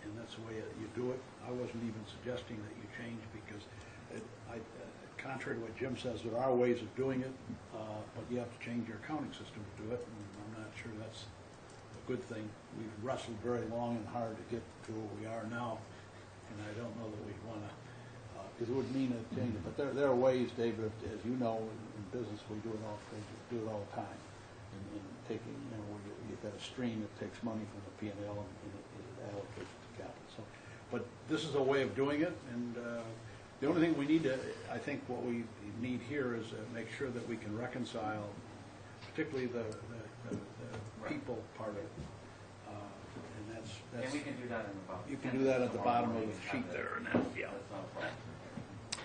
and that's the way you do it. I wasn't even suggesting that you change because, contrary to what Jim says, there are ways of doing it, but you have to change your accounting system to do it, and I'm not sure that's a good thing. We've wrestled very long and hard to get to where we are now, and I don't know that we want to, because it would mean a change. But there are ways, David, as you know, in business we do it all the time. And taking, you've got a stream that takes money from the P&L and it allocates it to capital. So, but this is a way of doing it, and the only thing we need to, I think what we need here is make sure that we can reconcile, particularly the people part of it. And that's.
And we can do that in the bottom.
You can do that at the bottom of the sheet there. Now, yeah.
That's not a problem.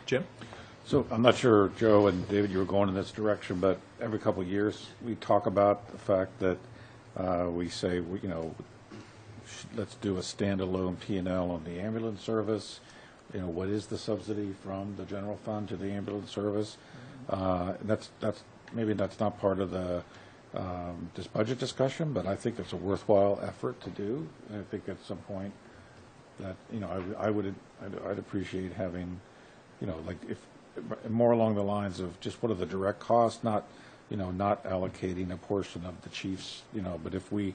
Jim?
So I'm not sure, Joe and David, you were going in this direction, but every couple of years, we talk about the fact that we say, let's do a standalone P&L on the ambulance service. What is the subsidy from the general fund to the ambulance service? Maybe that's not part of the this budget discussion, but I think it's a worthwhile effort to do. And I think at some point that I'd appreciate having, like if more along the lines of just what are the direct costs, not allocating a portion of the chief's, but if we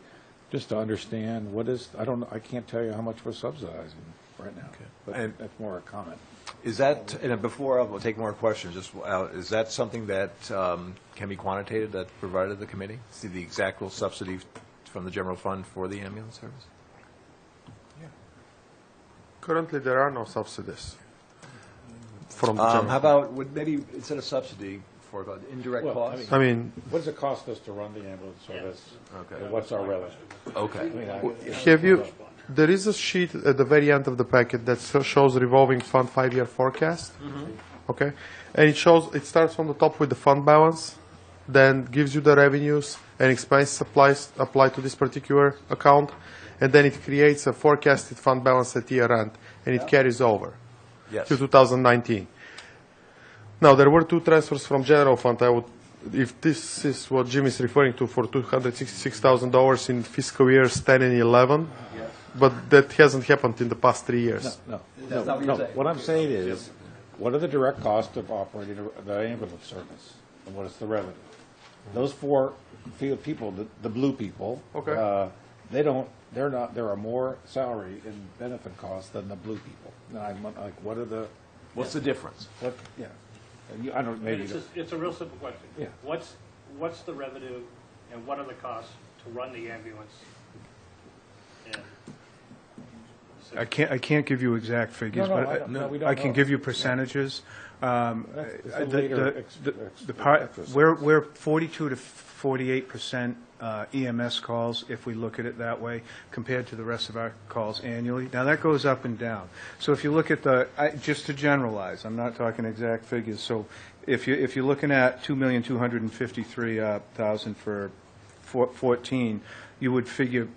just to understand what is, I can't tell you how much we're subsidizing right now.
Okay.
But
And-
that's more a comment.
Is that, and before I'll take more questions, is that something that can be quantitated, that provided the committee? See the exact subsidy from the general fund for the ambulance service?
Currently, there are no subsidies from the general.
How about, maybe instead of subsidy, for about indirect
Well,
costs?
I mean,
What does it cost us to run the ambulance service?
Okay.
And what's our revenue?
Okay.
have you? There is a sheet at the very end of the packet that shows revolving fund 5-year forecast. Okay, and it starts from the top with the fund balance, then gives you the revenues and expense supplies applied to this particular account, and then it creates a forecasted fund balance at year end, and it carries over
Yes.
to 2019. Now, there were two transfers from general fund. I would if this is what Jim is referring to for $266,000 in fiscal years 10 and 11, but that hasn't happened in the past 3 years.
No,
That's not what you're saying.
What I'm saying is, what are the direct costs of operating the ambulance service? And what is the revenue? Those four field people, the blue people,
Okay.
there are more salary and benefit costs than the blue people. Now, I'm like, what are the,
What's the difference?
what, yeah. And I don't, maybe,
It's a real simple question.
Yeah.
What's the revenue and what are the costs to run the ambulance? And
I can't give you exact figures,
No,
but
we don't
I can
know.
give you percentages.
It's a later
The part, we're 42 to 48% EMS calls, if we look at it that way, compared to the rest of our calls annually. Now, that goes up and down. So if you look at just to generalize, I'm not talking exact figures, so if you're looking at $2,253,000 for 14, you would figure,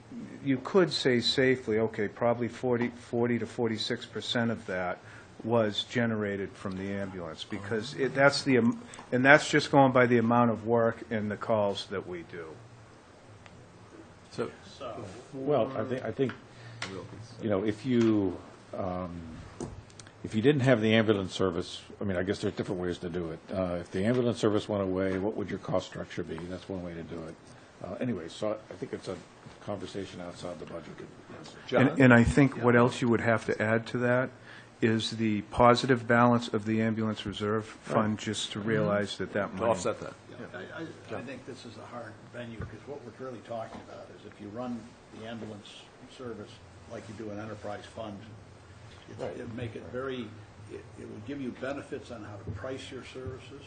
you could say safely, okay, probably 40 to 46% of that was generated from the ambulance, because and that's just going by the amount of work and the calls that we do.
So,
well, I think, if you didn't have the ambulance service, I mean, I guess there's different ways to do it. If the ambulance service went away, what would your cost structure be? That's one way to do it. Anyway, so I think it's a conversation outside the budget.
John?
And I think what else you would have to add to that is the positive balance of the ambulance reserve fund, just to realize that
To
money.
offset that.
I think this is a hard venue, because what we're really talking about is if you run the ambulance service like you do an enterprise fund, it would make it it would give you benefits on how to price your services,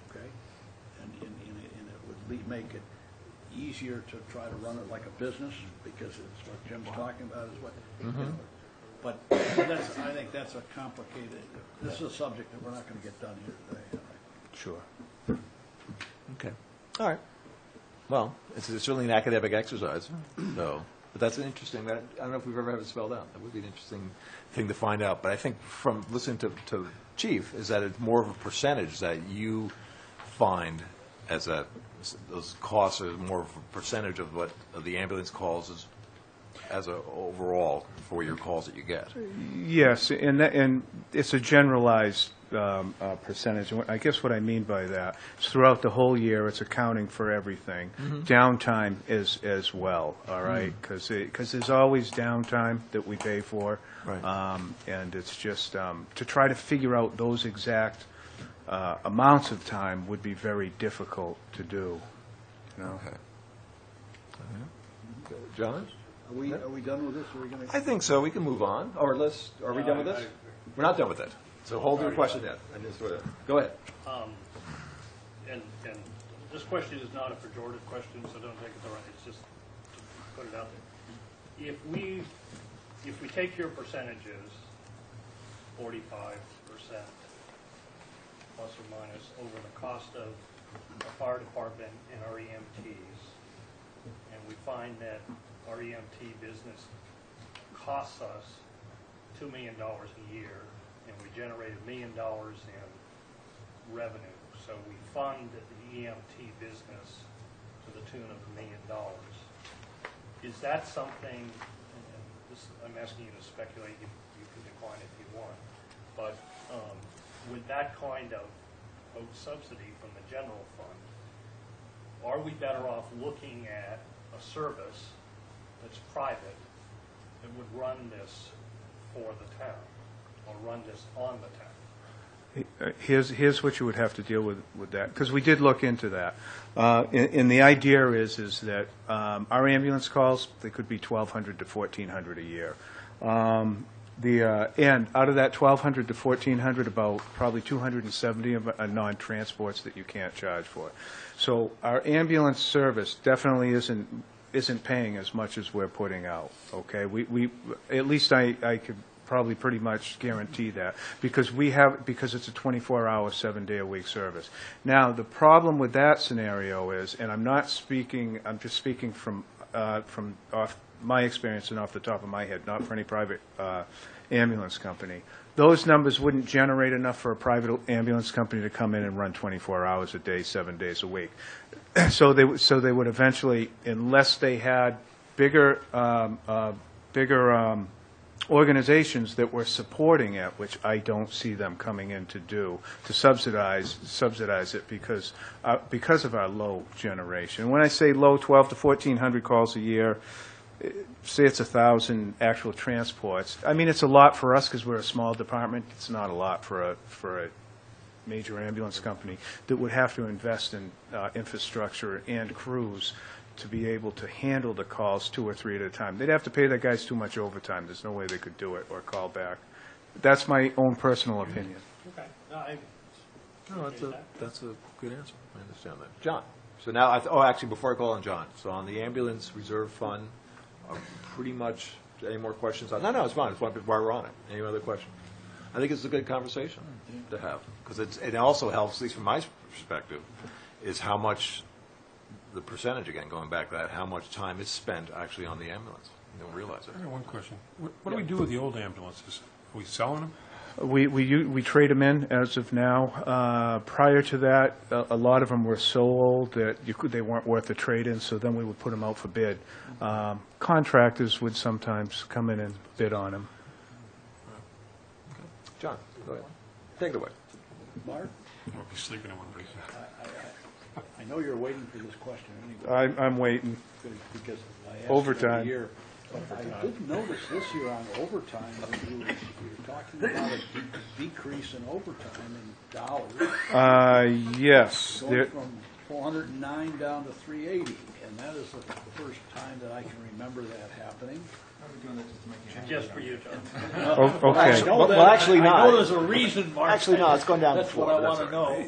okay? And it would make it easier to try to run it like a business, because it's what Jim's talking about is what, but I think that's a complicated, this is a subject that we're not going to get done here today.
Sure.
Okay. All right. Well, it's certainly an academic exercise, so, but that's an interesting, I don't know if we've ever had it spelled out. That would be an interesting thing to find out. But I think from listening to Chief, is that it's more of a percentage that you find as those costs are more of a percentage of what of the ambulance calls is as a overall for your calls that you get.
Yes, and it's a generalized percentage. And I guess what I mean by that is throughout the whole year, it's accounting for everything. Downtime is as well, all right? Because there's always downtime that we pay for.
Right.
And it's just to try to figure out those exact amounts of time would be very difficult to do. You know?
Okay. John?
Are we done with this? Are we going to?
I think so. We can move on. Or are we done with this? We're not done with it. So hold your question yet. Go ahead.
And this question is not a pejorative question, so don't take it the right, it's just to put it out there. If we take your percentages, 45% plus or minus over the cost of the fire department and our EMTs, and we find that our EMT business costs us $2 million a year, and we generate $1 million in revenue. So we fund the EMT business to the tune of $1 million. Is that something, and this, I'm asking you to speculate, you can decline if you want, but with that kind of subsidy from the general fund, are we better off looking at a service that's private that would run this for the town, or run this on the town?
Here's what you would have to deal with that, because we did look into that. And the idea is that our ambulance calls, they could be 1,200 to 1,400 a year. And out of that 1,200 to 1,400, about probably 270 are non-transports that you can't charge for. So our ambulance service definitely isn't paying as much as we're putting out. Okay, we at least I could probably pretty much guarantee that, because it's a 24-hour, 7-day-a-week service. Now, the problem with that scenario is, and I'm just speaking from off my experience and off the top of my head, not for any private ambulance company. those numbers wouldn't generate enough for a private ambulance company to come in and run 24 hours a day, 7 days a week. So they would eventually, unless they had bigger organizations that were supporting it, which I don't see them coming in to do, to subsidize it because of our low generation. When I say low, 12 to 1,400 calls a year, say it's 1,000 actual transports. I mean, it's a lot for us because we're a small department. It's not a lot for a major ambulance company that would have to invest in infrastructure and crews to be able to handle the calls 2 or 3 at a time. They'd have to pay their guys too much overtime. There's no way they could do it or call back. That's my own personal opinion.
Okay. No,
That's a good answer. I understand that. John? So now, oh, actually, before I call on John, so on the ambulance reserve fund, pretty much, any more questions? No, it's fine. It's why we're on it. Any other questions? I think it's a good conversation to have, because it also helps, at least from my perspective, is how much, the percentage, again, going back to that, how much time is spent actually on the ambulance. You don't realize it.
I got one question. What do we do with the old ambulances? Are we selling them?
We trade them in as of now. Prior to that, a lot of them were so old that they weren't worth the trade-in, so then we would put them out for bid. Contractors would sometimes come in and bid on them.
John, go ahead. Take it away.
Mark,
I'll be sleeping in one week.
I know you're waiting for this question anyway.
I'm waiting.
Because I asked
Overtime.
every year. But I did notice this year on overtime, that you were talking about a decrease in overtime in dollars.
Yes.
Going from 409 down to 380, and that is the first time that I can remember that happening.
just for you, John.
Okay.
Well, actually not.
I know there's a reason, Mark.
Actually, no, it's gone down
That's
before.
what I
That's
want to
all right.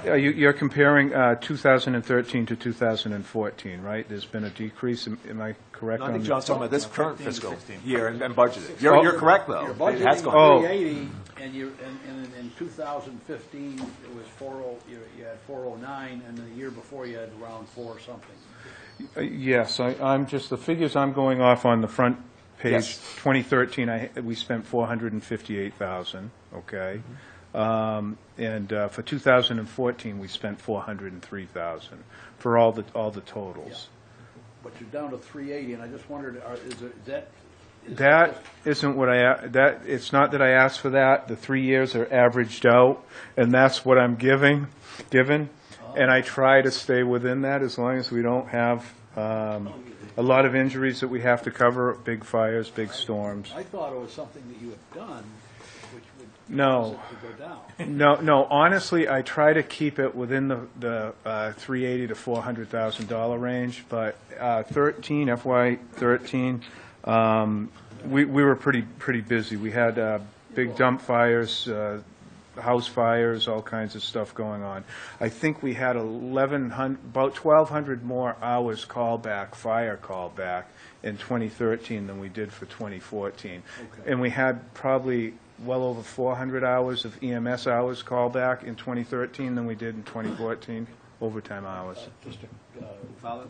know.
If you're comparing 2013 to 2014, right? There's been a decrease. Am I correct?
No, I think
on
John's talking about this current
15 to
fiscal
16.
year and budgeted. You're correct, though.
You're
It has
budgeting
gone.
Oh.
380, and in 2015, it was 40, you had 409, and the year before you had around 4 something.
Yes, I'm just, the figures I'm going off on the front page,
Yes.
2013, we spent $458,000, okay? And for 2014, we spent $403,000 for all the totals.
But you're down to 380, and I just wondered, is that?
That isn't what it's not that I asked for that. The 3 years are averaged out, and that's what I'm given. And I try to stay within that as long as we don't have a lot of injuries that we have to cover, big fires, big storms.
I thought it was something that you had done, which would
No.
cause it to go down.
No, honestly, I try to keep it within the $380,000 to $400,000 range, but FY 13, we were pretty busy. We had big dump fires, house fires, all kinds of stuff going on. I think we had about 1,200 more hours fire callback in 2013 than we did for 2014.
Okay.
And we had probably well over 400 hours of EMS hours callback in 2013 than we did in 2014, overtime hours.
Just to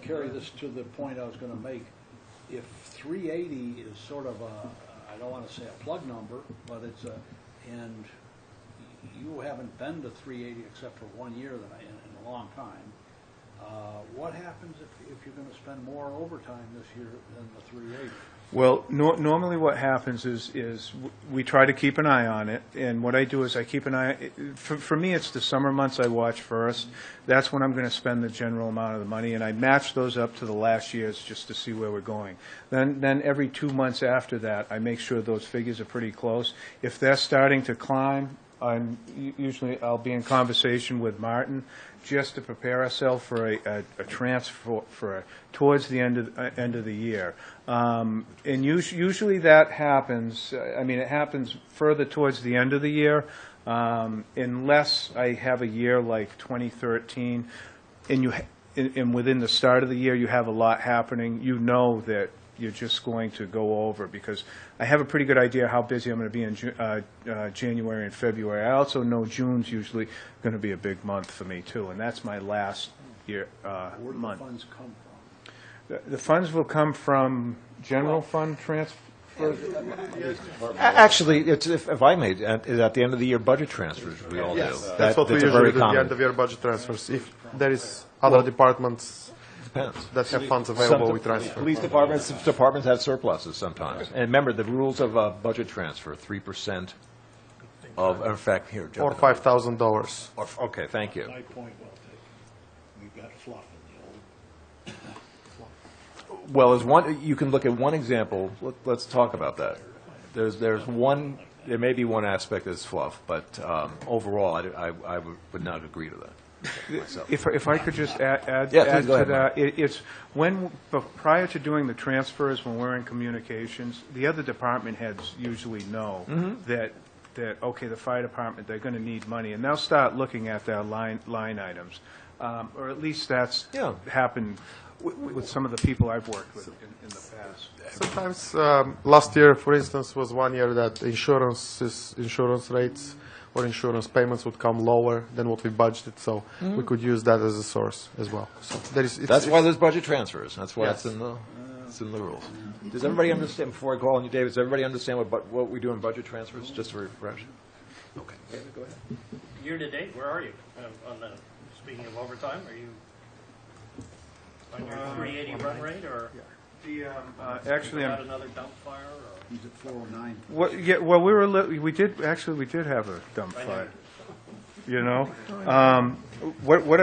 carry this to the point I was going to make, if 380 is sort of I don't want to say a plug number, but it's and you haven't been to 380 except for 1 year in a long time. What happens if you're going to spend more overtime this year than the 380?
Well, normally what happens is we try to keep an eye on it, and what I do is I keep an eye. For me, it's the summer months I watch first. That's when I'm going to spend the general amount of the money, and I match those up to the last year's just to see where we're going. Then every 2 months after that, I make sure those figures are pretty close. If they're starting to climb, I'll be in conversation with Martin just to prepare ourselves for a transfer towards the end of the year. And usually that happens. It happens further towards the end of the year, unless I have a year like 2013, and within the start of the year you have a lot happening. You know that you're just going to go over, because I have a pretty good idea how busy I'm going to be in January and February. I also know June's usually going to be a big month for me too, and that's my last year
Where do
month.
the funds come from?
The funds will come from general fund
Actually, it's, if I may, at the end of the year budget transfers, we all do.
That's what we
that's a
usually
very
do at the
common-
end of year budget transfers. If there is other departments
Depends.
that have funds available,
Some
we transfer.
Police departments have surpluses sometimes. And remember, the rules of budget transfer, 3% of, in fact, here, Joe.
Or $5,000.
Okay, thank you.
My point well taken. We've got fluff in the old.
Well, as one, you can look at one example. Let's talk about that. There's one. There may be one aspect that's fluff, but overall, I would not agree to that. myself.
If I could just add
Yeah, please
add
go
to
ahead, Mark.
that, it's when, prior to doing the transfers, when we're in communications, the other department heads usually know that, okay, the fire department, they're going to need money, and they'll start looking at their line items. Or at least that's
Yeah.
happened with some of the people I've worked with in the past.
Sometimes, last year, for instance, was one year that insurance rates or insurance payments would come lower than what we budgeted, so we could use that as a source as well. So
That's why there's budget transfers. That's why
Yes.
it's in the rules. Does everybody understand, before I call on you, David, does everybody understand what we do in budget transfers, just to refresh? Okay, David, go ahead.
Year-to-date, where are you? On the, speaking of overtime, are you on your 380 run rate, or
Actually,
got another dump fire, or?
He's at 409.
well, we did have a dump fire. You know, what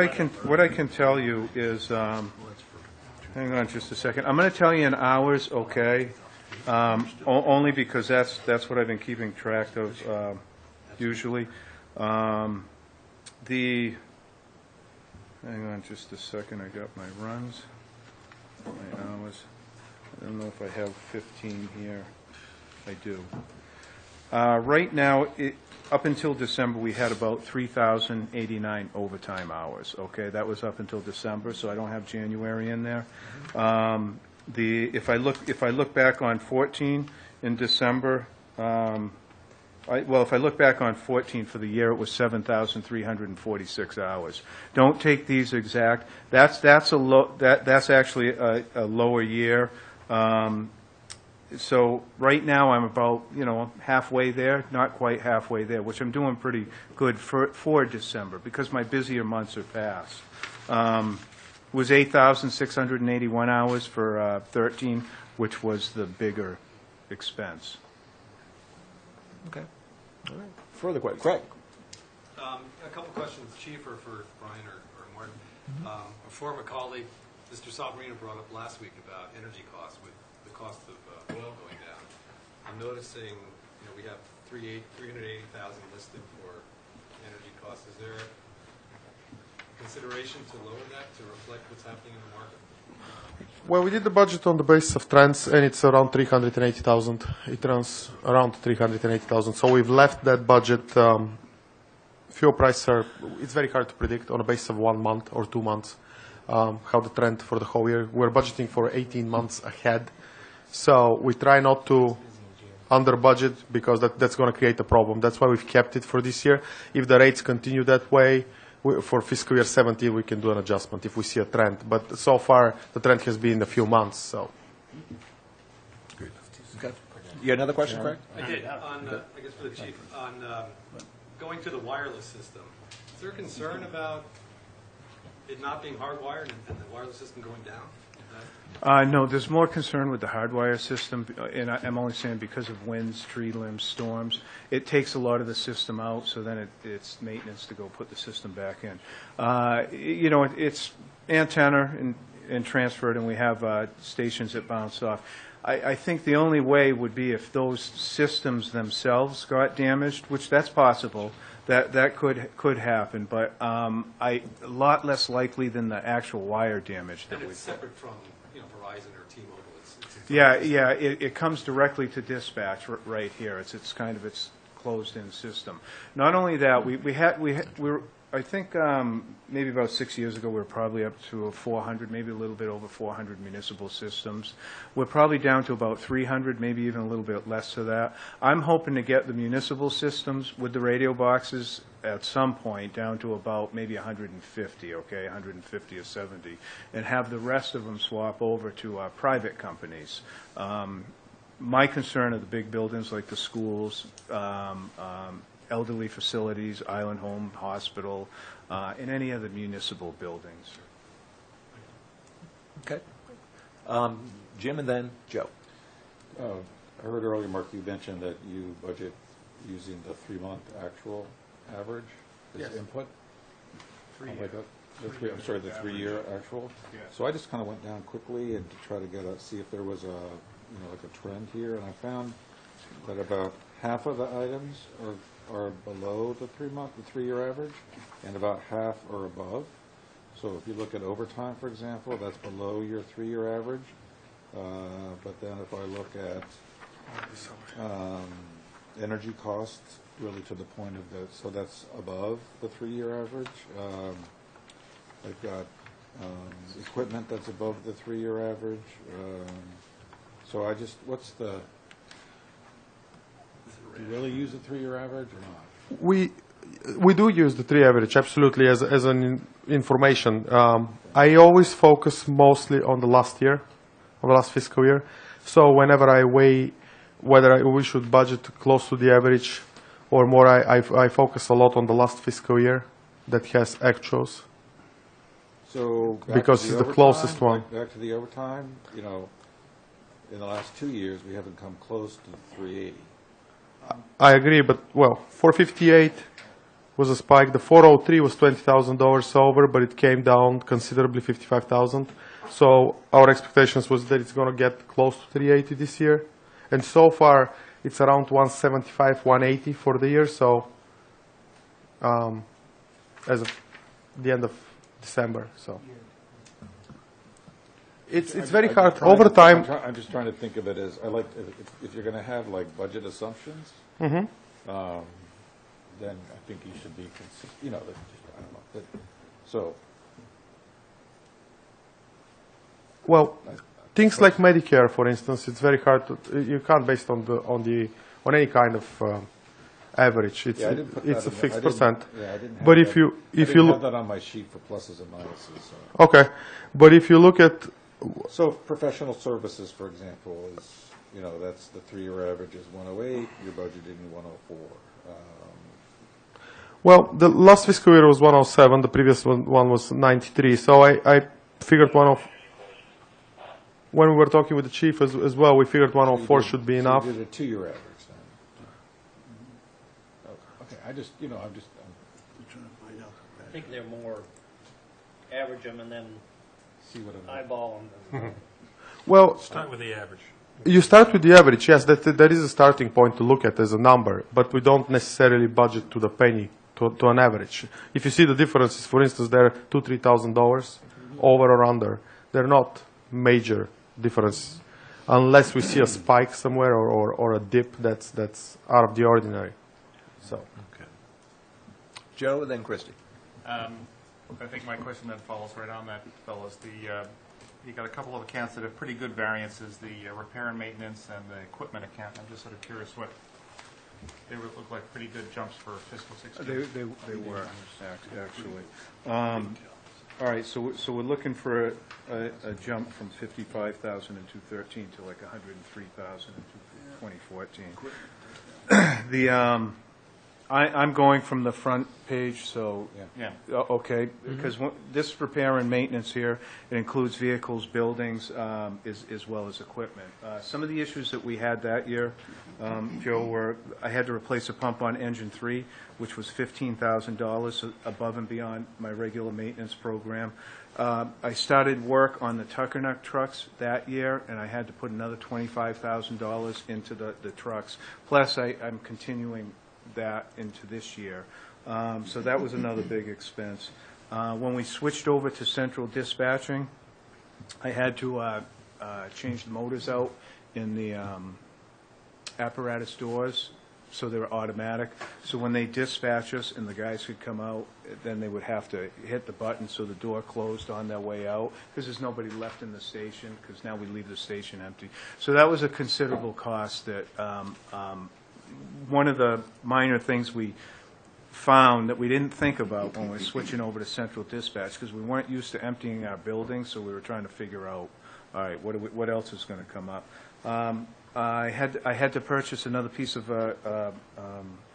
I can tell you is, hang on just a second. I'm going to tell you in hours, okay? Only because that's what I've been keeping track of usually. Hang on just a second. I got my runs, my hours. I don't know if I have 15 here. I do. Right now, up until December, we had about 3,089 overtime hours, okay? That was up until December, so I don't have January in there. If I look back on 14 in December, if I look back on 14 for the year, it was 7,346 hours. Don't take these exact. That's actually a lower year. So right now I'm about, halfway there, not quite halfway there, which I'm doing pretty good for December because my busier months are past. It was 8,681 hours for 13, which was the bigger expense.
Okay. All right. Further questions? Craig?
A couple questions, Chief, or for Brian or Martin. A former colleague, Mr. Salvarino, brought up last week about energy costs with the cost of oil going down. I'm noticing, we have 380,000 listed for energy costs. Is there consideration to lower that to reflect what's happening in the market?
Well, we did the budget on the basis of trends, and it's around 380,000. It runs around 380,000. So we've left that budget. Fuel prices it's very hard to predict on a basis of 1 month or 2 months how the trend for the whole year. We're budgeting for 18 months ahead. So we try not to under budget because that's going to create a problem. That's why we've kept it for this year. If the rates continue that way, for fiscal year 17, we can do an adjustment if we see a trend. But so far, the trend has been a few months. So.
Okay. You had another question, Craig?
I did. I guess for the Chief, on going to the wireless system, is there a concern about it not being hardwired and the wireless system going down?
No, there's more concern with the hardwire system, and I'm only saying because of winds, tree limbs, storms. It takes a lot of the system out, so then it's maintenance to go put the system back in. It's antenna and transferred, and we have stations that bounce off. I think the only way would be if those systems themselves got damaged, which that's possible. That could happen, but a lot less likely than the actual wire damage that
And
we.
it's separate from Verizon or T-Mobile.
Yeah, it comes directly to dispatch right here. It's kind of its closed-in system. Not only that, we were I think maybe about 6 years ago we were probably up to 400, maybe a little bit over 400 municipal systems. We're probably down to about 300, maybe even a little bit less to that. I'm hoping to get the municipal systems with the radio boxes at some point down to about maybe 150, okay, 150 or 70, and have the rest of them swap over to private companies. My concern are the big buildings like the schools, elderly facilities, Island Home, Hospital, and any other municipal buildings.
Okay. Jim and then Joe.
I heard earlier, Mark, you mentioned that you budget using the 3-month actual average as input. I'm sorry, the 3-year actual.
Yes.
So I just kind of went down quickly and to try to see if there was like a trend here, and I found that about half of the items are below the 3-year average, and about half are above. So if you look at overtime, for example, that's below your 3-year average. But then if I look at energy costs, really to the point of so that's above the 3-year average. I've got equipment that's above the 3-year average. So do you really use the 3-year average or not?
We do use the 3 average, absolutely, as an information. I always focus mostly on the last year, on the last fiscal year. So whenever I weigh whether we should budget close to the average or more, I focus a lot on the last fiscal year that has actuals.
So
because it's the closest one.
Back to the overtime, in the last 2 years, we haven't come close to 380.
I agree, but, well, 458 was a spike. The 403 was $20,000 over, but it came down considerably, 55,000. So our expectations was that it's going to get close to 380 this year. And so far, it's around 175, 180 for the year. So as of the end of December, so. It's very hard. Over time.
I'm just trying to think of it as, if you're going to have like budget assumptions, then I think you should be, I don't know. So.
Well, things like Medicare, for instance, it's very hard to, you can't base it on any kind of average. It's a fixed percent.
Yeah, I didn't have
but
that.
if you
have that on my sheet for pluses and minuses. So.
Okay, but if you look at
professional services, for example, is that's the 3-year average is 108. You're budgeting 104.
Well, the last fiscal year was 107. The previous one was 93. So I figured when we were talking with the chief as well, we figured 104 should be enough.
You did a 2-year average then. Okay, I'm just
trying to find out.
I think they're more average them and then
see what
eyeball them.
Well,
Start with the average.
You start with the average, yes, that is a starting point to look at as a number, but we don't necessarily budget to the penny to an average. If you see the differences, for instance, they're $2,000, $3,000 over or under. They're not major differences unless we see a spike somewhere or a dip that's out of the ordinary. So,
Okay. Joe and then Christie.
I think my question then follows right on that, fellas. You got a couple of accounts that have pretty good variances, the repair and maintenance and the equipment account. I'm just sort of curious what they would look like pretty good jumps for fiscal 16.
They were, actually. All right, so we're looking for a jump from 55,000 in 2013 to like 103,000 in 2014. I'm going from the front page, so, okay, because this repair and maintenance here, it includes vehicles, buildings, as well as equipment. Some of the issues that we had that year, Joe, were I had to replace a pump on engine 3, which was $15,000 above and beyond my regular maintenance program. I started work on the Tuckernuck trucks that year, and I had to put another $25,000 into the trucks. Plus, I'm continuing that into this year. So that was another big expense. When we switched over to central dispatching, I had to change the motors out in the apparatus doors so they were automatic. So when they dispatch us and the guys could come out, then they would have to hit the button so the door closed on their way out because there's nobody left in the station because now we leave the station empty. So that was a considerable cost that one of the minor things we found that we didn't think about when we were switching over to central dispatch because we weren't used to emptying our buildings, so we were trying to figure out, all right, what else is going to come up. I had to purchase another piece of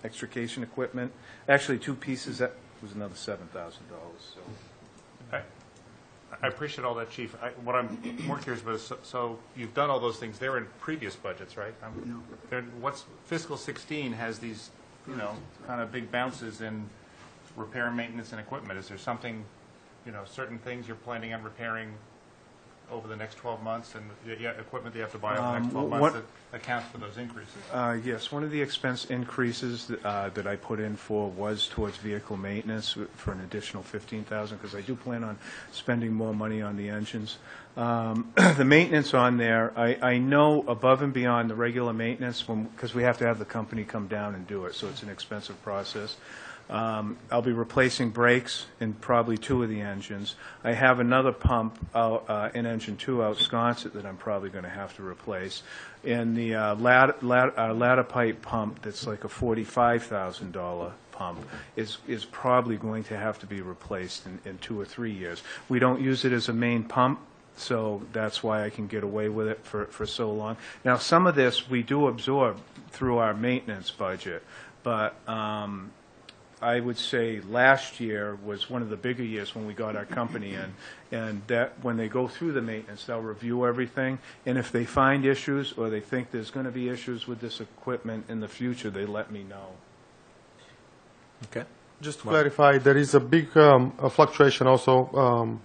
extrication equipment. Actually, two pieces, that was another $7,000, so.
I appreciate all that, Chief. What I'm more curious about is, so you've done all those things. They're in previous budgets, right? What's fiscal 16 has these, kind of big bounces in repair and maintenance and equipment. Is there something, certain things you're planning on repairing over the next 12 months, and equipment that you have to buy over the next 12 months that accounts for those increases?
Yes, one of the expense increases that I put in for was towards vehicle maintenance for an additional $15,000, because I do plan on spending more money on the engines. The maintenance on there, I know above and beyond the regular maintenance, because we have to have the company come down and do it, so it's an expensive process. I'll be replacing brakes in probably two of the engines. I have another pump in engine 2 out Sconset that I'm probably going to have to replace. And the ladder pipe pump that's like a $45,000 pump is probably going to have to be replaced in 2 or 3 years. We don't use it as a main pump, so that's why I can get away with it for so long. Now, some of this we do absorb through our maintenance budget, but I would say last year was one of the bigger years when we got our company in, and that when they go through the maintenance, they'll review everything, and if they find issues or they think there's going to be issues with this equipment in the future, they let me know.
Okay.
Just to clarify, there is a big fluctuation also,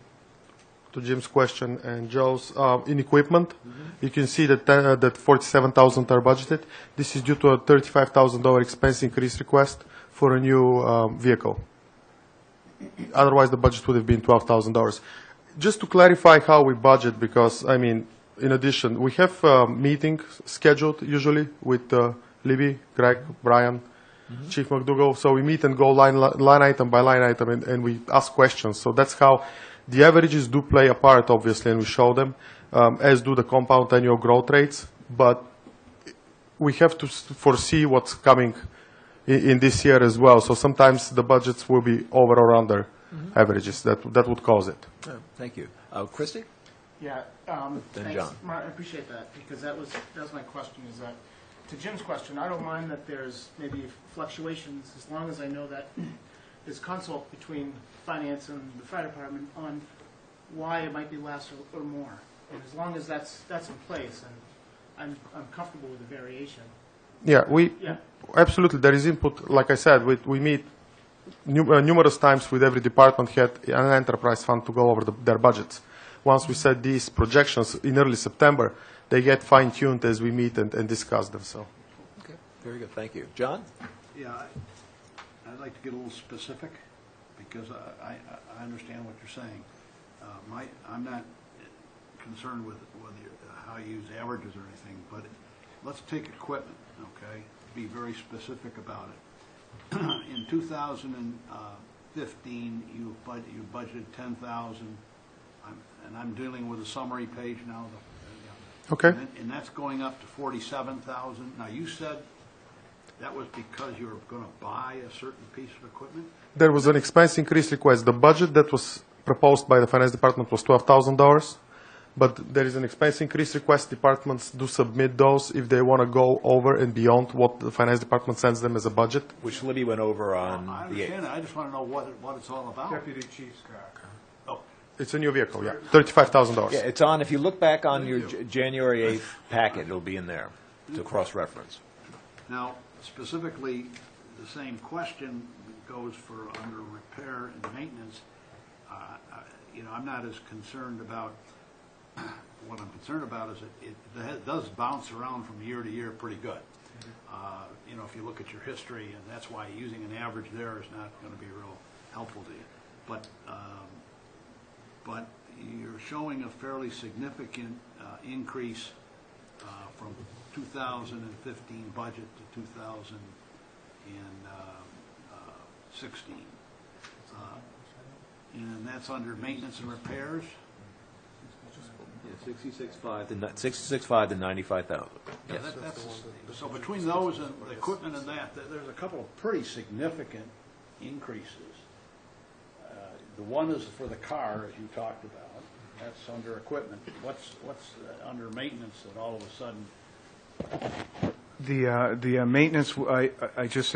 to Jim's question and Joe's, in equipment. You can see that that $47,000 are budgeted. This is due to a $35,000 expense increase request for a new vehicle. Otherwise, the budget would have been $12,000. Just to clarify how we budget, because, I mean, in addition, we have a meeting scheduled usually with Libby, Greg, Brian, Chief McDougall. So we meet and go line item by line item, and we ask questions. So that's how the averages do play a part, obviously, and we show them, as do the compound annual growth rates. But we have to foresee what's coming in this year as well. So sometimes the budgets will be over or under averages. That would cause it.
Oh, thank you. Christie?
Yeah,
Then
thanks,
John.
Mark, I appreciate that, because that was my question, is that, to Jim's question, I don't mind that there's maybe fluctuations, as long as I know that there's consult between finance and the fire department on why it might be less or more. And as long as that's in place, and I'm comfortable with the variation.
Yeah,
Yeah.
absolutely, there is input. Like I said, we meet numerous times with every department head and enterprise fund to go over their budgets. Once we set these projections in early September, they get fine-tuned as we meet and discuss them. So,
Okay, very good. Thank you. John?
Yeah, I'd like to get a little specific, because I understand what you're saying. I'm not concerned with how you use averages or anything, but let's take equipment, okay? Be very specific about it. In 2015, you budgeted $10,000, and I'm dealing with a summary page now.
okay.
And that's going up to $47,000. Now, you said that was because you were going to buy a certain piece of equipment?
There was an expense increase request. The budget that was proposed by the finance department was $12,000, but there is an expense increase request. Departments do submit those if they want to go over and beyond what the finance department sends them as a budget.
Which Libby went over on
I
the 8th.
understand that. I just want to know what it's all about.
Deputy Chief's car.
Oh,
It's a new vehicle, yeah, $35,000.
Yeah, it's on, if you look back on your January 8th packet, it'll be in there to cross-reference.
now, specifically, the same question goes for under repair and maintenance. I'm not as concerned about, what I'm concerned about is it does bounce around from year to year pretty good. If you look at your history, and that's why using an average there is not going to be real helpful to you. But you're showing a fairly significant increase from 2015 budget to 2016. And that's under maintenance and repairs?
Yeah, 66.5 to 95,000.
Yeah, so between those and the equipment and that, there's a couple of pretty significant increases. The one is for the car, as you talked about. That's under equipment. What's under maintenance that all of a sudden
The maintenance, I just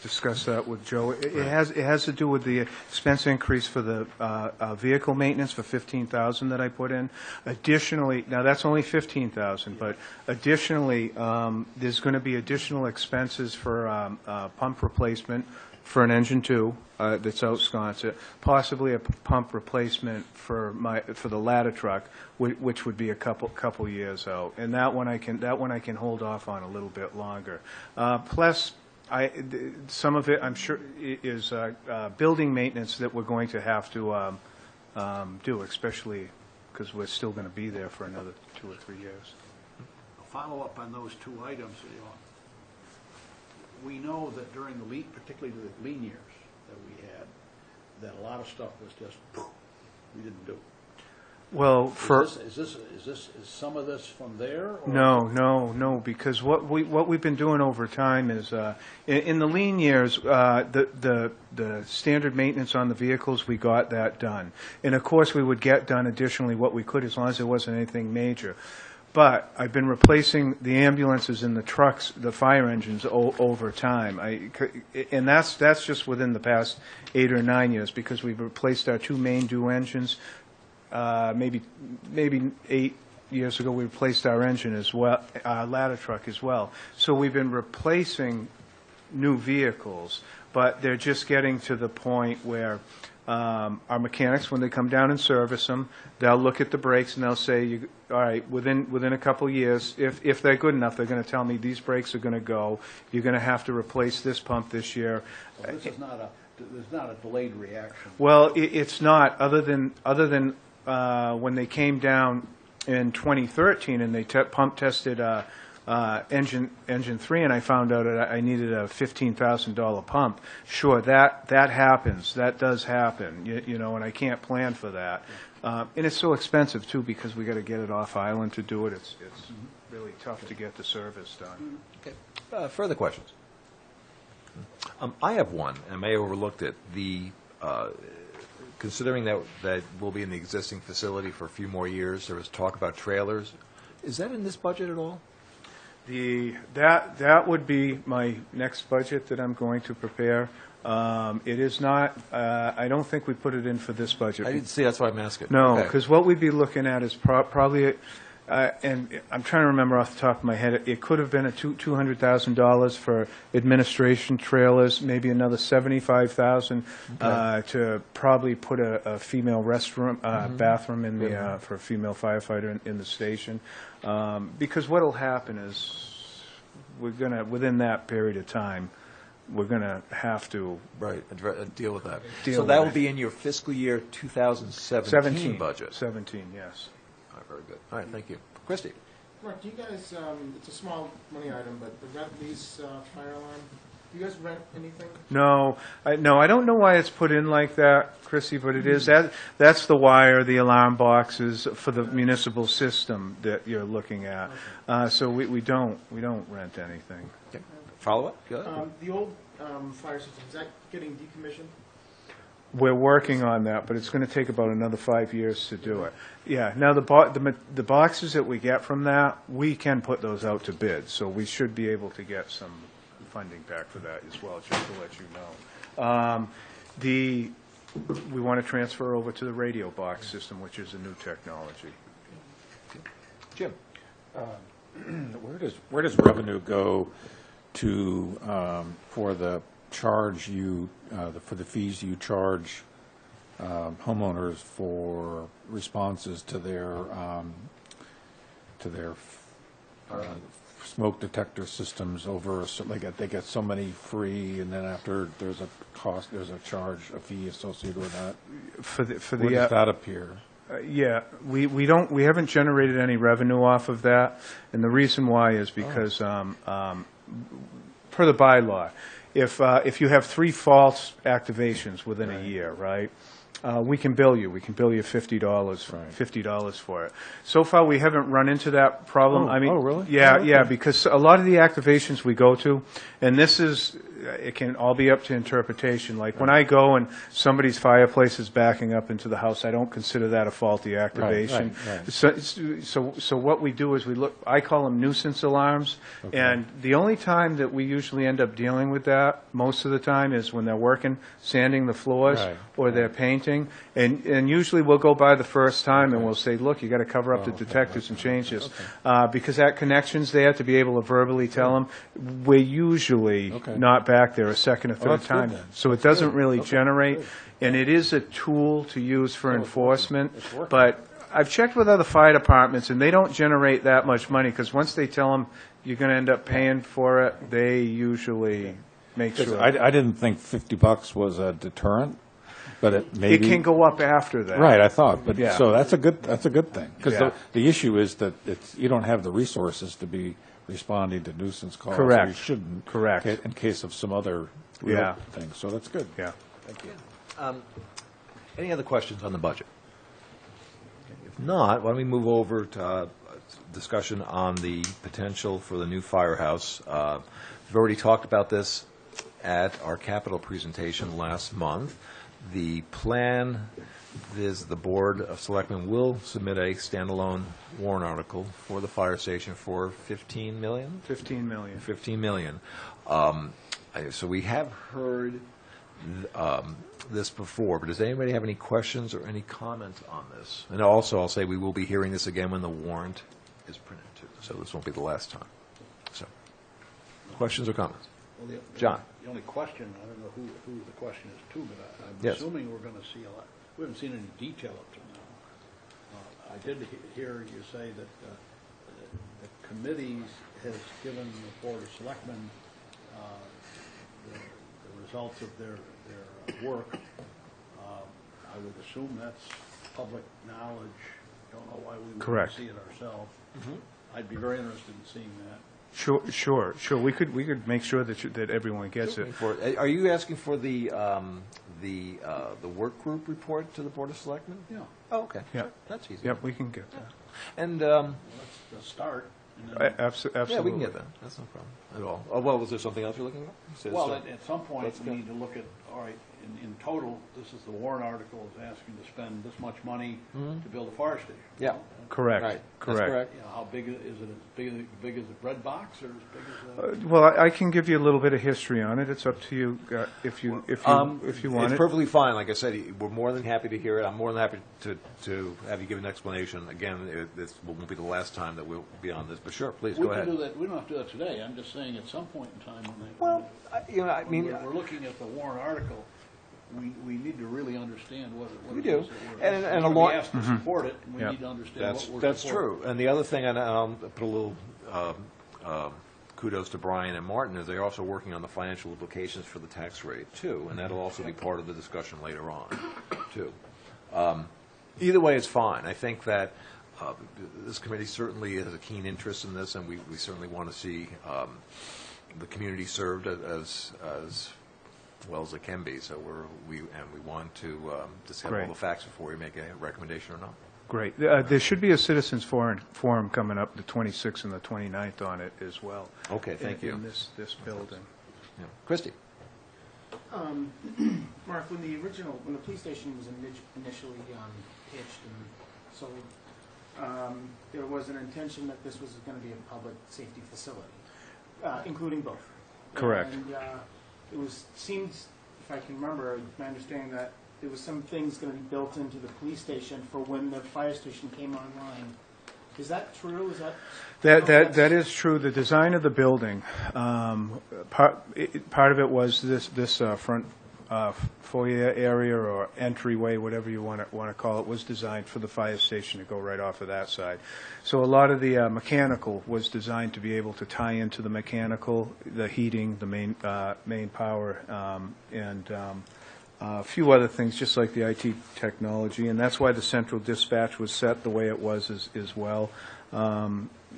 discussed that with Joe. It has to do with the expense increase for the vehicle maintenance for $15,000 that I put in. Additionally, now that's only $15,000, but additionally, there's going to be additional expenses for pump replacement for an engine 2 that's out Sconset, possibly a pump replacement for the ladder truck, which would be a couple years out, and that one I can hold off on a little bit longer. Plus, some of it I'm sure is building maintenance that we're going to have to do, especially because we're still going to be there for another 2 or 3 years.
Follow up on those two items. We know that during the particularly the lean years that we had, that a lot of stuff was just we didn't do.
Well,
is some of this from there? Or?
No, because what we've been doing over time is in the lean years, the standard maintenance on the vehicles, we got that done, and of course we would get done additionally what we could as long as there wasn't anything major. But I've been replacing the ambulances and the trucks, the fire engines over time. And that's just within the past 8 or 9 years, because we've replaced our 2 main due engines. Maybe 8 years ago we replaced our engine as well, our ladder truck as well. So we've been replacing new vehicles, but they're just getting to the point where our mechanics, when they come down and service them, they'll look at the brakes and they'll say, all right, within a couple years, if they're good enough, they're going to tell me these brakes are going to go. You're going to have to replace this pump this year.
Well, there's not a delayed reaction.
Well, it's not, other than when they came down in 2013 and they pump tested engine 3, and I found out that I needed a $15,000 pump. Sure, that happens. That does happen. You know, and I can't plan for that. And it's so expensive too, because we got to get it off island to do it. It's really tough to get the service done.
Okay. Further questions? I have one. I may have overlooked it. Considering that we'll be in the existing facility for a few more years, there was talk about trailers. Is that in this budget at all?
That would be my next budget that I'm going to prepare. It is not. I don't think we put it in for this budget.
I didn't see. That's why I'm asking.
No, because what we'd be looking at is probably, and I'm trying to remember off the top of my head. It could have been a $200,000 for administration trailers, maybe another $75,000 to probably put a female restroom, bathroom in the for a female firefighter in the station. Because what'll happen is we're gonna, within that period of time, we're gonna have to
deal with that.
So
that will be in your fiscal year 2017 budget.
17, yes.
All right, very good. All right, thank you, Christie.
Mark, do you guys? It's a small money item, but the rent lease fire alarm. Do you guys rent anything?
No, I don't know why it's put in like that, Chrissy, but it is. That's the wire, the alarm boxes for the municipal system that you're looking at. Okay. So we don't rent anything.
Okay. Follow up? Go ahead.
The old fire system, is that getting decommissioned?
We're working on that, but it's going to take about another 5 years to do it. Yeah. Now the boxes that we get from that, we can put those out to bid, so we should be able to get some funding back for that as well, just to let you know. We want to transfer over to the radio box system, which is a new technology.
Jim,
where does revenue go to for the charge for the fees you charge homeowners for responses to their smoke detector systems over, like they get so many free, and then after there's a cost, there's a charge, a fee associated with that? Where does that appear?
Yeah, we haven't generated any revenue off of that, and the reason why is because per the bylaw, if you have 3 false activations within a year, right? we can bill you. We can bill you $50,
Right.
$50 for it. So far, we haven't run into that problem.
Oh,
I mean,
oh, really?
Yeah,
Oh, okay.
yeah, because a lot of the activations we go to, and this is, it can all be up to interpretation. Like when I go and somebody's fireplace is backing up into the house, I don't consider that a faulty activation.
right.
So what we do is we look, I call them nuisance alarms, and the only time that we usually end up dealing with that, most of the time, is when they're working, sanding the floors,
Right,
or they're painting, and usually we'll go by the first time and we'll say, look, you got to cover up the detectors and change this. Because that connection's there to be able to verbally tell them, we're usually
Okay.
not back there a second or third
that's good
time.
then.
So it doesn't really generate, and it is a tool to use for enforcement,
It's working.
but I've checked with other fire departments, and they don't generate that much money, because once they tell them you're going to end up paying for it, they usually make sure.
I didn't think $50 was a deterrent, but it maybe.
It can go up after that.
Right, I thought, but,
Yeah.
so that's a good thing. Because
Yeah.
the issue is that you don't have the resources to be responding to nuisance calls. Or
Correct.
you shouldn't.
Correct.
In case of some other real
Yeah.
thing, so that's good.
Yeah.
Thank you.
Any other questions on the budget? If not, why don't we move over to discussion on the potential for the new firehouse. We've already talked about this at our capital presentation last month. The plan is the Board of Selectmen will submit a standalone warrant article for the fire station for $15 million?
15 million.
15 million. So we have heard this before, but does anybody have any questions or any comments on this? And also, I'll say we will be hearing this again when the warrant is printed, too, so this won't be the last time. So, questions or comments?
Well, the-
John.
The only question, I don't know who the question is to, but I'm
Yes.
assuming we're going to see a lot, we haven't seen any detail up till now. I did hear you say that the committee has given the Board of Selectmen the results of their work. I would assume that's public knowledge. Don't know why we wouldn't
Correct.
see it ourselves. I'd be very interested in seeing that.
Sure. We could make sure that everyone gets it.
Are you asking for the work group report to the Board of Selectmen?
Yeah,
Oh, okay.
Yeah.
Sure. That's easy.
Yep, we can get that.
And,
well, that's the start. and then-
Absolutely.
yeah, we can get that. That's no problem at all. Oh, well, was there something else you're looking at? You said
Well,
so.
at some point,
Let's
we
go.
need to look at, all right, in total, this is the warrant article is asking to spend this much money to build a fire station.
Yeah.
Correct.
Right.
Correct.
That's correct.
You know, how big is it, as big as a bread box, or as big as a?
Well, I can give you a little bit of history on it. It's up to you if you want
It's
it.
perfectly fine. Like I said, we're more than happy to hear it. I'm more than happy to have you give an explanation. Again, this won't be the last time that we'll be on this, but sure, please,
We
go
can
ahead.
do that, we don't have to do that today, I'm just saying at some point in time when they.
Well, I
when
mean,
we're looking at the warrant article, we need to really understand what
We
it
do.
is that we're.
And
we're
a
gonna
lot-
be asked to support it, and we
Yeah.
need to understand what we're
that's
supporting.
true. And the other thing, and I'll put a little kudos to Brian and Martin, is they're also working on the financial implications for the tax rate, too, and that'll also be part of the discussion later on, too. Either way, it's fine. I think that this committee certainly has a keen interest in this, and we certainly want to see the community served as well as it can be. So we want to just have all
Great.
the facts before we make a recommendation or not.
Great. There should be a citizens forum coming up the 26th and the 29th on it as well.
Okay, thank you.
In this building.
Yeah. Christie?
Mark, when the police station was initially pitched and sold, there was an intention that this was going to be a public safety facility, including both.
Correct.
And seemed, if I can remember, my understanding that there was some things going to be built into the police station for when the fire station came online. Is that true? Is that?
That is true. The design of the building, part of it was this front foyer area or entryway, whatever you want to call it, was designed for the fire station to go right off of that side. So a lot of the mechanical was designed to be able to tie into the mechanical, the heating, the main power, and a few other things, just like the IT technology, and that's why the central dispatch was set the way it was as well.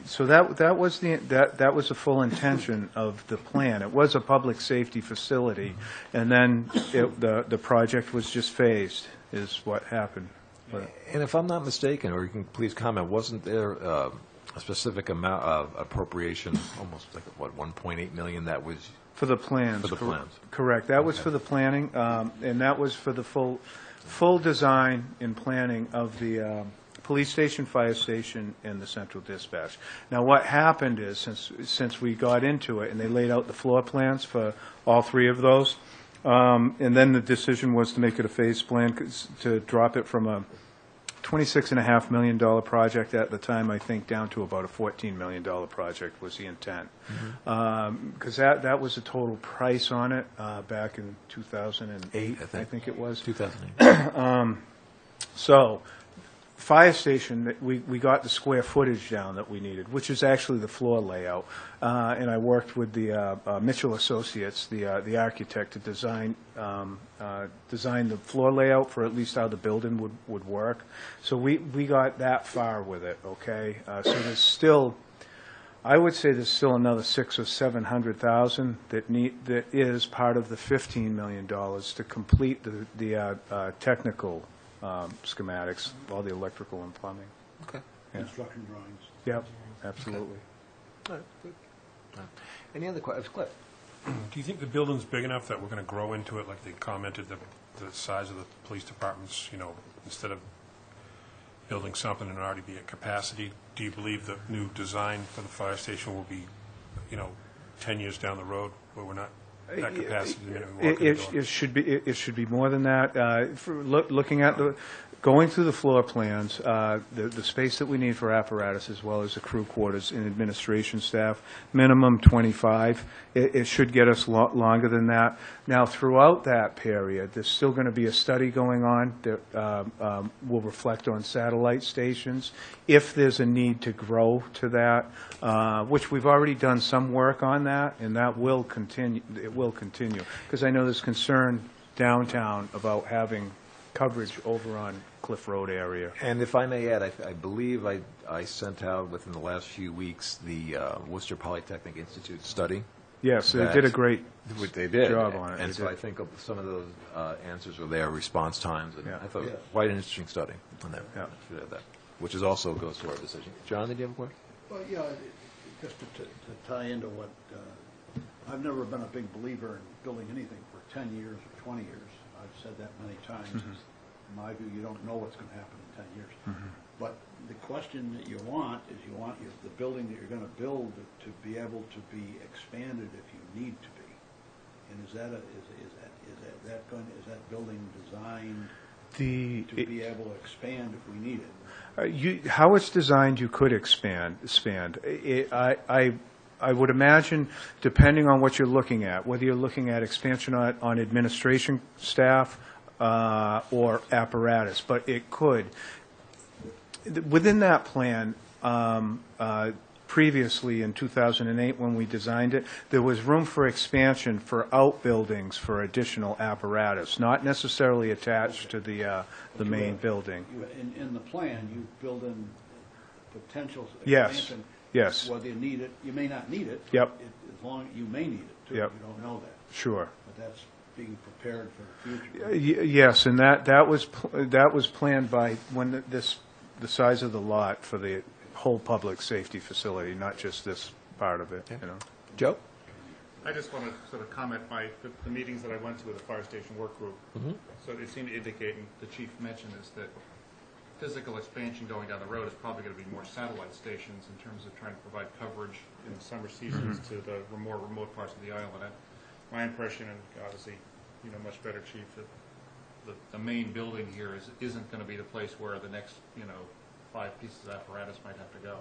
So that was the full intention of the plan. It was a public safety facility, and then the project was just phased. is what happened. But
And if I'm not mistaken, or you can please comment, wasn't there a specific amount of appropriation, almost like, what, 1.8 million that was?
for the plans.
For the plans.
Correct. That was for the planning, and that was for the full design and planning of the police station, fire station, and the central dispatch. Now, what happened is, since we got into it, and they laid out the floor plans for all three of those, and then the decision was to make it a phase plan, to drop it from a $26.5 million project at the time, I think, down to about a $14 million project was the intent. Because that was the total price on it back in 2008, I think it was.
2008.
So, fire station, we got the square footage down that we needed, which is actually the floor layout. And I worked with the Mitchell Associates, the architect, to design the floor layout for at least how the building would work. So we got that far with it, okay? So there's still, I would say there's still another $600,000 or $700,000 that is part of the $15 million to complete the technical schematics, all the electrical and plumbing.
Okay.
Yeah.
Construction drawings.
Yep, absolutely.
All right, good. Any other questions? Cliff?
Do you think the building's big enough that we're going to grow into it, like they commented, the size of the police departments, instead of building something and already be at capacity? Do you believe the new design for the fire station will be, 10 years down the road where we're not at capacity the minute we walk in the door?
It should be more than that. Looking at going through the floor plans, the space that we need for apparatus as well as the crew quarters and administration staff, minimum 25. It should get us longer than that. Now, throughout that period, there's still going to be a study going on that will reflect on satellite stations. If there's a need to grow to that, which we've already done some work on that, and that will continue. It will continue, because I know there's concern downtown about having coverage over on Cliff Road area.
And if I may add, I believe I sent out within the last few weeks the Worcester Polytechnic Institute study.
Yes, they did a great job on it.
And so I think some of those answers were there, response times, and
Yeah.
I thought it was
Yeah.
quite an interesting study on that.
Yeah.
Should add that, which is also goes to our decision. John, did you have a question?
Well, yeah, just to tie into what, I've never been a big believer in building anything for 10 years or 20 years. I've said that many times. In my view, you don't know what's going to happen in 10 years. But the question that you want is the building that you're going to build to be able to be expanded if you need to be. And is that building designed to be able to expand if we need it?
How it's designed, you could expand. I would imagine, depending on what you're looking at, whether you're looking at expansion on administration staff or apparatus, but it could. Within that plan, previously in 2008 when we designed it, there was room for expansion for outbuildings for additional apparatus, not necessarily attached to the main building.
In the plan, you build in potential
Yes.
expansion.
Yes.
Whether you need it, you may not need it.
Yep.
As long, you may need it, too.
Yep.
You don't know that.
Sure.
But that's being prepared for the future.
Yes, and that was planned by when the size of the lot for the whole public safety facility, not just this part of it.
Joe?
I just want to sort of comment the meetings that I went to with the fire station work group. So it seemed to indicate, and the chief mentioned this, that physical expansion going down the road is probably going to be more satellite stations in terms of trying to provide coverage in the summer seasons to the more remote parts of the island. And my impression, and obviously you know much better, Chief, that the main building here isn't going to be the place where the next 5 pieces of apparatus might have to go.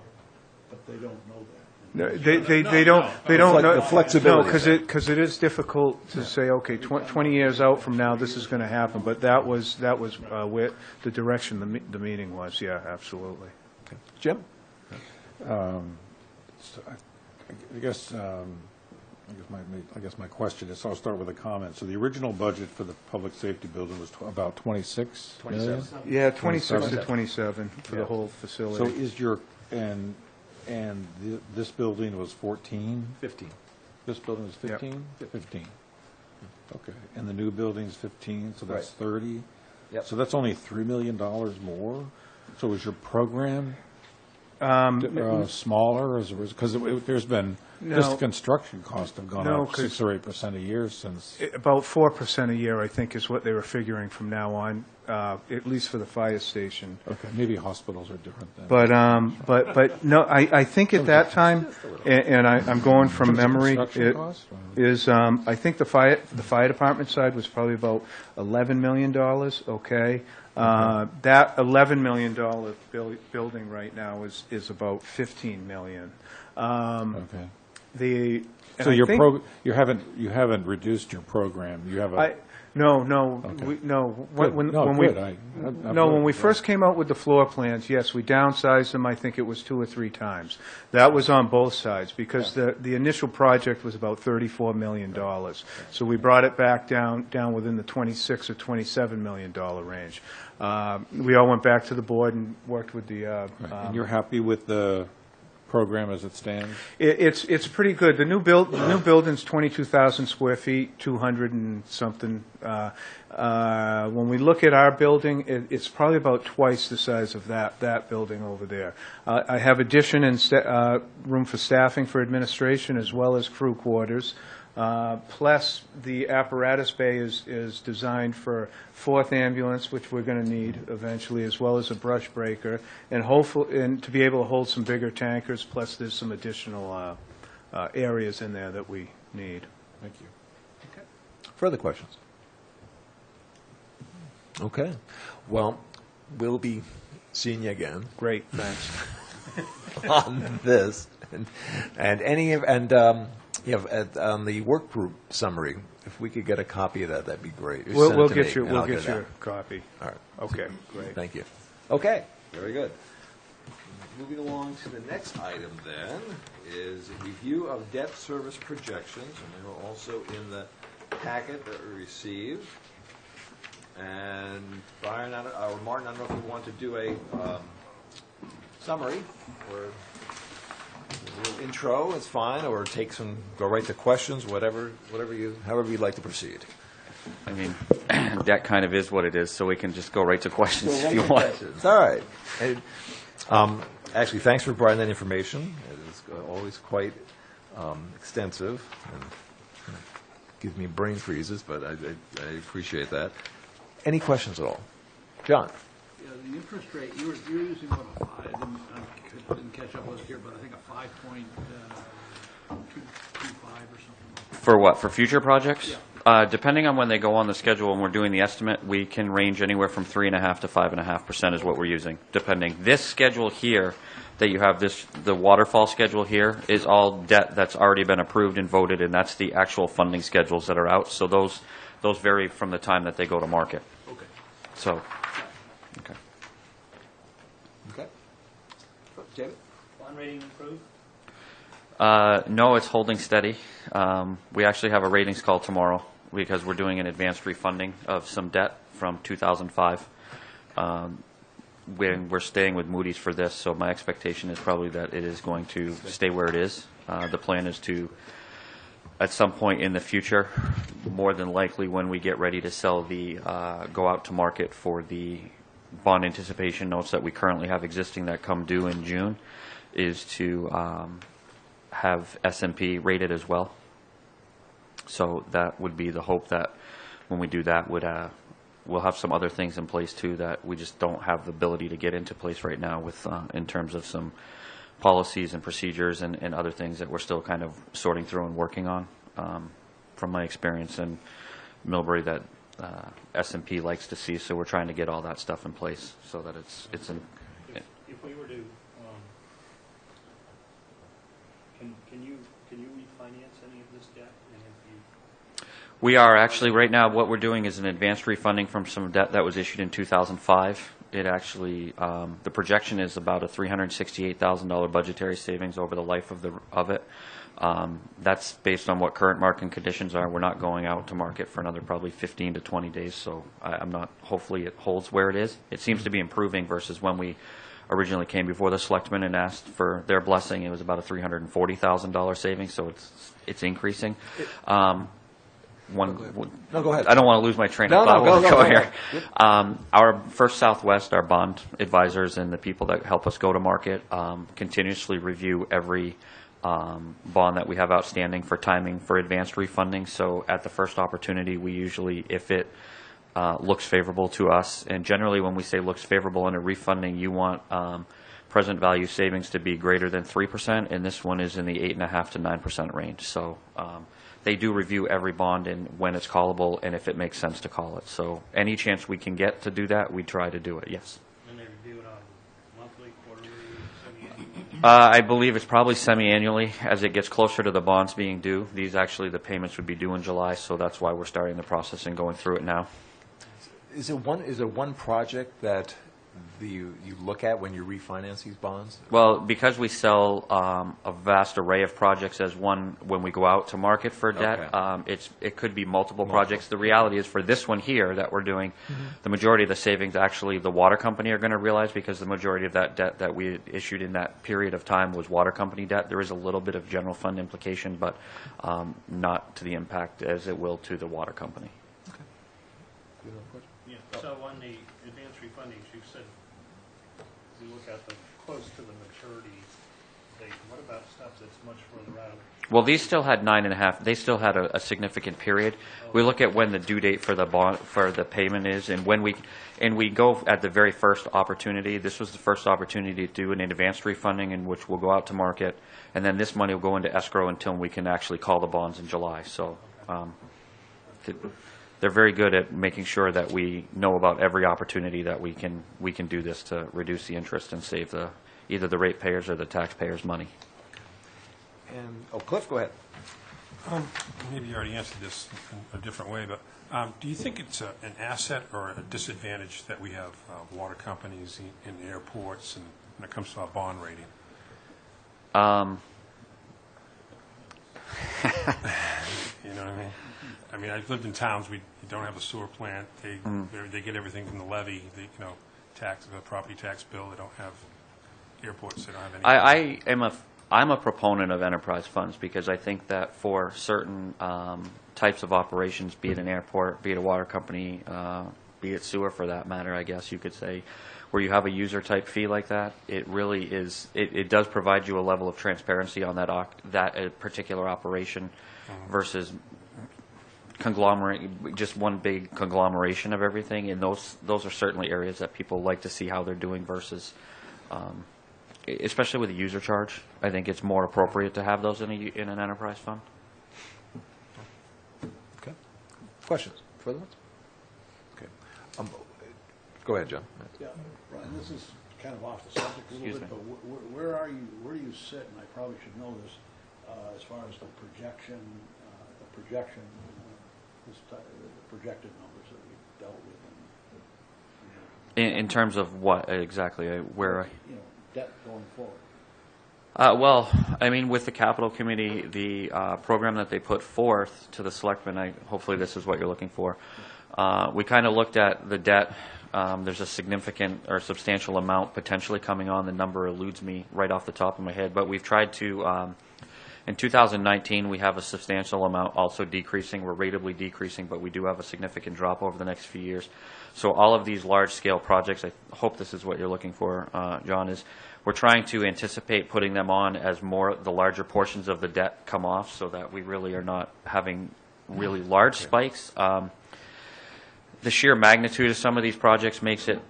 But they don't know that.
No, they don't know.
The flexibility.
No, because it is difficult to say, okay, 20 years out from now, this is going to happen. But that was where the direction the meeting was. Yeah, absolutely.
Okay. Jim?
So I guess my question is, so I'll start with a comment. So the original budget for the public safety building was about 26 million?
Yeah, 26 to 27 for the whole
So
facility.
is your, this building was 14?
15.
This building was 15?
Yep.
15. Okay. And the new building's 15, so that's 30.
Yep.
So that's only $3 million more? So is your program smaller as a result? Because there's been, just the construction costs have gone up 6 or 8% a year since.
About 4% a year, I think, is what they were figuring from now on, at least for the fire station.
Okay, maybe hospitals are different then.
But no, I think at that time, and I'm going from memory,
Construction costs, or-
is, I think the fire department side was probably about $11 million, okay? That $11 million building right now is about $15 million.
Okay.
The, and
So
I
your
think-
you haven't reduced your program. You have a.
No.
Okay.
When
Good.
when we first came out with the floor plans, yes, we downsized them, I think it was 2 or 3 times. That was on both sides, because the initial project was about $34 million. So we brought it back down within the $26 or $27 million range. We all went back to the board and worked with the.
And you're happy with the program as it stands?
It's pretty good. The new building's 22,000 square feet, 200 and something. When we look at our building, it's probably about twice the size of that building over there. I have addition and room for staffing for administration as well as crew quarters. Plus, the apparatus bay is designed for 4th ambulance, which we're going to need eventually, as well as a brush breaker, and to be able to hold some bigger tankers. Plus, there's some additional areas in there that we need.
Thank you.
Further questions? Okay. Well, we'll be seeing you again
Great, thanks.
on this, on the work group summary. If we could get a copy of that, that'd be great. Or send it
We'll
to
get
me,
you.
and
We'll
I'll
get
it
you
out.
a copy.
All right.
Okay, great.
Thank you. Okay, very good. Moving along to the next item then is a review of debt service projections, and they were also in the packet that we received. And Brian, or Martin, I don't know if you want to do a summary or a little intro is fine, or go right to questions, however you'd like to proceed.
I mean, that kind of is what it is, so we can just go right to questions if you want.
It's all right. And, actually, thanks for providing that information. It is always quite extensive and gives me brain freezes, but I appreciate that. Any questions at all? John?
Yeah, the interest rate, you're using what, I didn't catch up with it here, but I think a 5.225 or something.
For what, for future projects?
Yeah.
Depending on when they go on the schedule and we're doing the estimate, we can range anywhere from 3.5% to 5.5% is what we're using, depending. This schedule here that you have, the waterfall schedule here, is all debt that's already been approved and voted, and that's the actual funding schedules that are out. So those vary from the time that they go to market.
Okay.
So, okay.
Okay. David?
Bond rating improved?
No, it's holding steady. We actually have a ratings call tomorrow because we're doing an advanced refunding of some debt from 2005. We're staying with Moody's for this, so my expectation is probably that it is going to stay where it is. The plan is to, at some point in the future, more than likely when we get ready to sell go out to market for the bond anticipation notes that we currently have existing that come due in June, is to have S&P rated as well. So that would be the hope, that when we do that, we'll have some other things in place too that we just don't have the ability to get into place right now with in terms of some policies and procedures and other things that we're still kind of sorting through and working on. From my experience in Millbury, that S&P likes to see, so we're trying to get all that stuff in place so that it's in.
If we were to, can you refinance any of this debt? And if you,
We are actually, right now, what we're doing is an advanced refunding from some debt that was issued in 2005. It actually, the projection is about a $368,000 budgetary savings over the life of it. That's based on what current market conditions are. We're not going out to market for another probably 15 to 20 days, so I'm not, hopefully it holds where it is. It seems to be improving versus when we originally came before the selectmen and asked for their blessing. It was about a $340,000 savings, so it's increasing.
No, go ahead.
I don't want to lose my train
No,
of
no,
thought.
go,
We'll
go, go
here.
ahead.
Our First Southwest, our bond advisors and the people that help us go to market continuously review every bond that we have outstanding for timing for advanced refunding. So at the first opportunity, we usually, if it looks favorable to us, and generally when we say looks favorable under refunding, you want present value savings to be greater than 3%, and this one is in the 8.5% to 9% range. So they do review every bond and when it's callable and if it makes sense to call it. So any chance we can get to do that, we try to do it, yes.
And they review it on monthly, quarterly, semi-annually?
I believe it's probably semi-annually as it gets closer to the bonds being due. These actually, the payments would be due in July, so that's why we're starting the process and going through it now.
Is there one project that you look at when you refinance these bonds?
Well, because we sell a vast array of projects as one when we go out to market for debt,
Okay.
it could be multiple projects. The reality is for this one here that we're doing, the majority of the savings actually the water company are going to realize because the majority of that debt that we issued in that period of time was water company debt. There is a little bit of general fund implication, but not to the impact as it will to the water company.
Yeah, so on the advanced refundings, you said we look at the close to the maturity date. What about stuff that's much further out?
Well, these still had 9.5. They still had a significant period. We look at when the due date for the bond for the payment is, and when we go at the very first opportunity. This was the first opportunity to do an advanced refunding, in which we'll go out to market, and then this money will go into escrow until we can actually call the bonds in July. So. They're very good at making sure that we know about every opportunity that we can do this to reduce the interest and save either the ratepayers or the taxpayers money.
And Cliff, go ahead.
Maybe you already answered this in a different way, but do you think it's an asset or a disadvantage that we have water companies in airports and when it comes to our bond rating? You know what I mean? I mean, I've lived in towns we don't have a sewer plant. They get everything from the levy. The property tax bill. They don't have airports. They don't have any.
I'm a proponent of enterprise funds because I think that for certain types of operations, be it an airport, be it a water company, be it sewer for that matter, I guess you could say, where you have a user type fee like that, it really is. It does provide you a level of transparency on that particular operation versus conglomerate, just one big conglomeration of everything, and those are certainly areas that people like to see how they're doing versus, especially with a user charge. I think it's more appropriate to have those in an enterprise fund.
Okay. Questions? Further ones? Okay. Go ahead, John.
Yeah, Brian, this is kind of off the subject a little bit, but where do you sit, and I probably should know this, as far as the projected numbers that we dealt with.
In terms of what exactly? Where?
Debt going forward.
Well, I mean, with the capital committee, the program that they put forth to the selectmen, hopefully this is what you're looking for. We kind of looked at the debt. There's a significant or substantial amount potentially coming on. The number eludes me right off the top of my head, but we've tried to. In 2019, we have a substantial amount also decreasing. We're ratably decreasing, but we do have a significant drop over the next few years. So all of these large-scale projects, I hope this is what you're looking for, John, is we're trying to anticipate putting them on as the larger portions of the debt come off so that we really are not having really large spikes. The sheer magnitude of some of these projects makes it,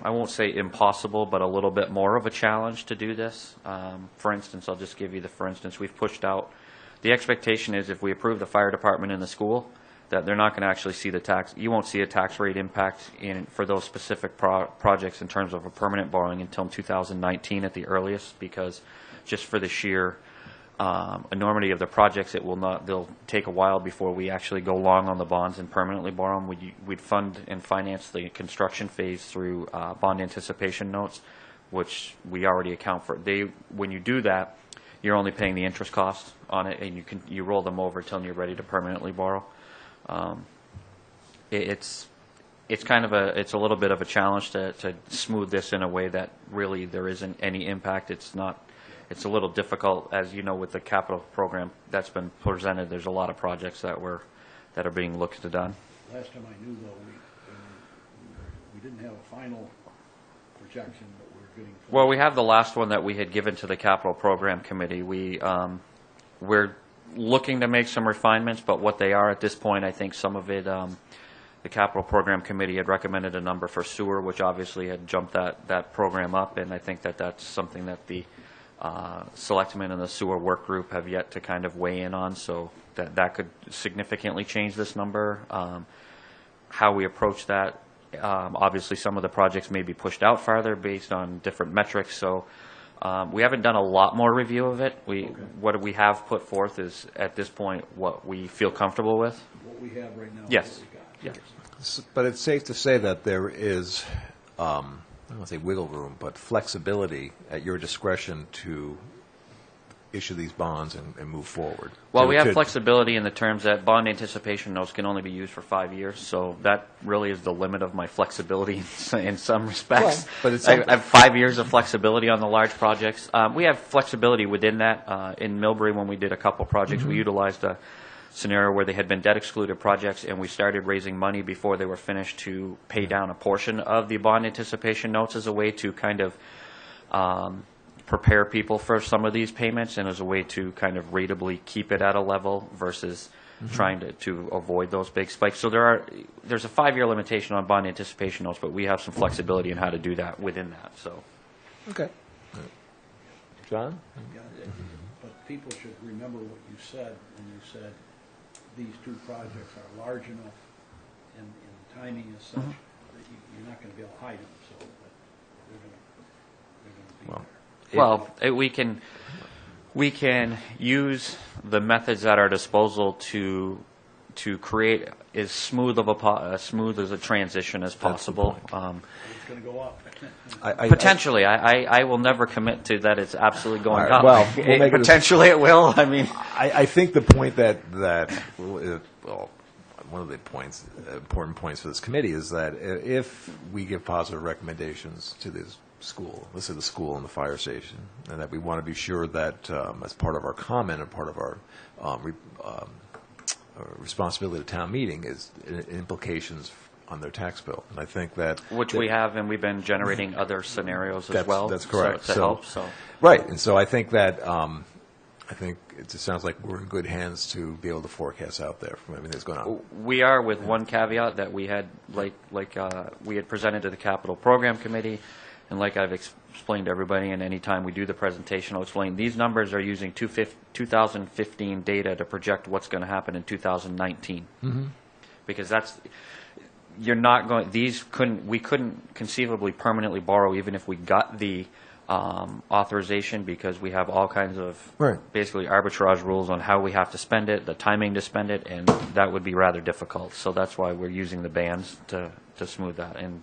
I won't say impossible, but a little bit more of a challenge to do this. For instance, I'll just give you for instance, we've pushed out, the expectation is if we approve the fire department in the school, that they're not going to actually see the tax, you won't see a tax rate impact for those specific projects in terms of a permanent borrowing until 2019 at the earliest, because just for the sheer enormity of the projects, they'll take a while before we actually go long on the bonds and permanently borrow them. We'd fund and finance the construction phase through bond anticipation notes, which we already account for. When you do that, you're only paying the interest cost on it, and you roll them over until you're ready to permanently borrow. It's a little bit of a challenge to smooth this in a way that really there isn't any impact. It's a little difficult, as you know, with the capital program that's been presented. There's a lot of projects that
that are being looked at on.
Last time I knew, though, we didn't have a final projection, but we were getting.
Well, we have the last one that we had given to the capital program committee. We're looking to make some refinements, but what they are at this point, I think some of it, the capital program committee had recommended a number for sewer, which obviously had jumped that program up, and I think that that's something that the selectmen and the sewer work group have yet to kind of weigh in on, so that could significantly change this number. How we approach that, obviously some of the projects may be pushed out farther based on different metrics, so we haven't done a lot more review of it. What we have put forth is, at this point, what we feel comfortable with.
What we have right now.
Yes.
Is what we got.
Yes.
But it's safe to say that there is, I don't want to say wiggle room, but flexibility at your discretion to issue these bonds and move forward.
Well, we have flexibility in the terms that bond anticipation notes can only be used for 5 years, so that really is the limit of my flexibility in some respects.
Well, but it's
I have 5 years of flexibility on the large projects. We have flexibility within that. In Millbury, when we did a couple projects, we utilized a scenario where they had been debt excluded projects, and we started raising money before they were finished to pay down a portion of the bond anticipation notes as a way to kind of prepare people for some of these payments, and as a way to kind of ratably keep it at a level versus trying to avoid those big spikes. So there's a 5-year limitation on bond anticipation notes, but we have some flexibility in how to do that within that. So,
Okay. John?
Got it. But people should remember what you said when you said these two projects are large enough and timing is such that you're not going to be able to hide them, so that they're going to be there.
well, we can use the methods at our disposal to create as smooth as a transition as possible.
It's going to go up.
Potentially, I will never commit to that. It's absolutely going
All right,
up.
well, we'll make it
Potentially, it will. I mean,
I think the point that well, one of the points, important points for this committee is that if we give positive recommendations to this school, let's say the school and the fire station, and that we want to be sure that as part of our comment and part of our responsibility to town meeting is implications on their tax bill. And I think that...
which we have, and we've been generating other scenarios as well.
That's correct.
To help, so.
Right, and so I think that, I think it just sounds like we're in good hands to be able to forecast out there from everything that's going on.
We are, with one caveat that we had, we had presented to the capital program committee, and like I've explained to everybody, and any time we do the presentation, I'll explain, these numbers are using 2015 data to project what's going to happen in 2019. Because that's... you're not going, we couldn't conceivably permanently borrow even if we got the authorization, because we have all kinds of basically arbitrage rules on how we have to spend it, the timing to spend it, and that would be rather difficult. So that's why we're using the bands to smooth that. And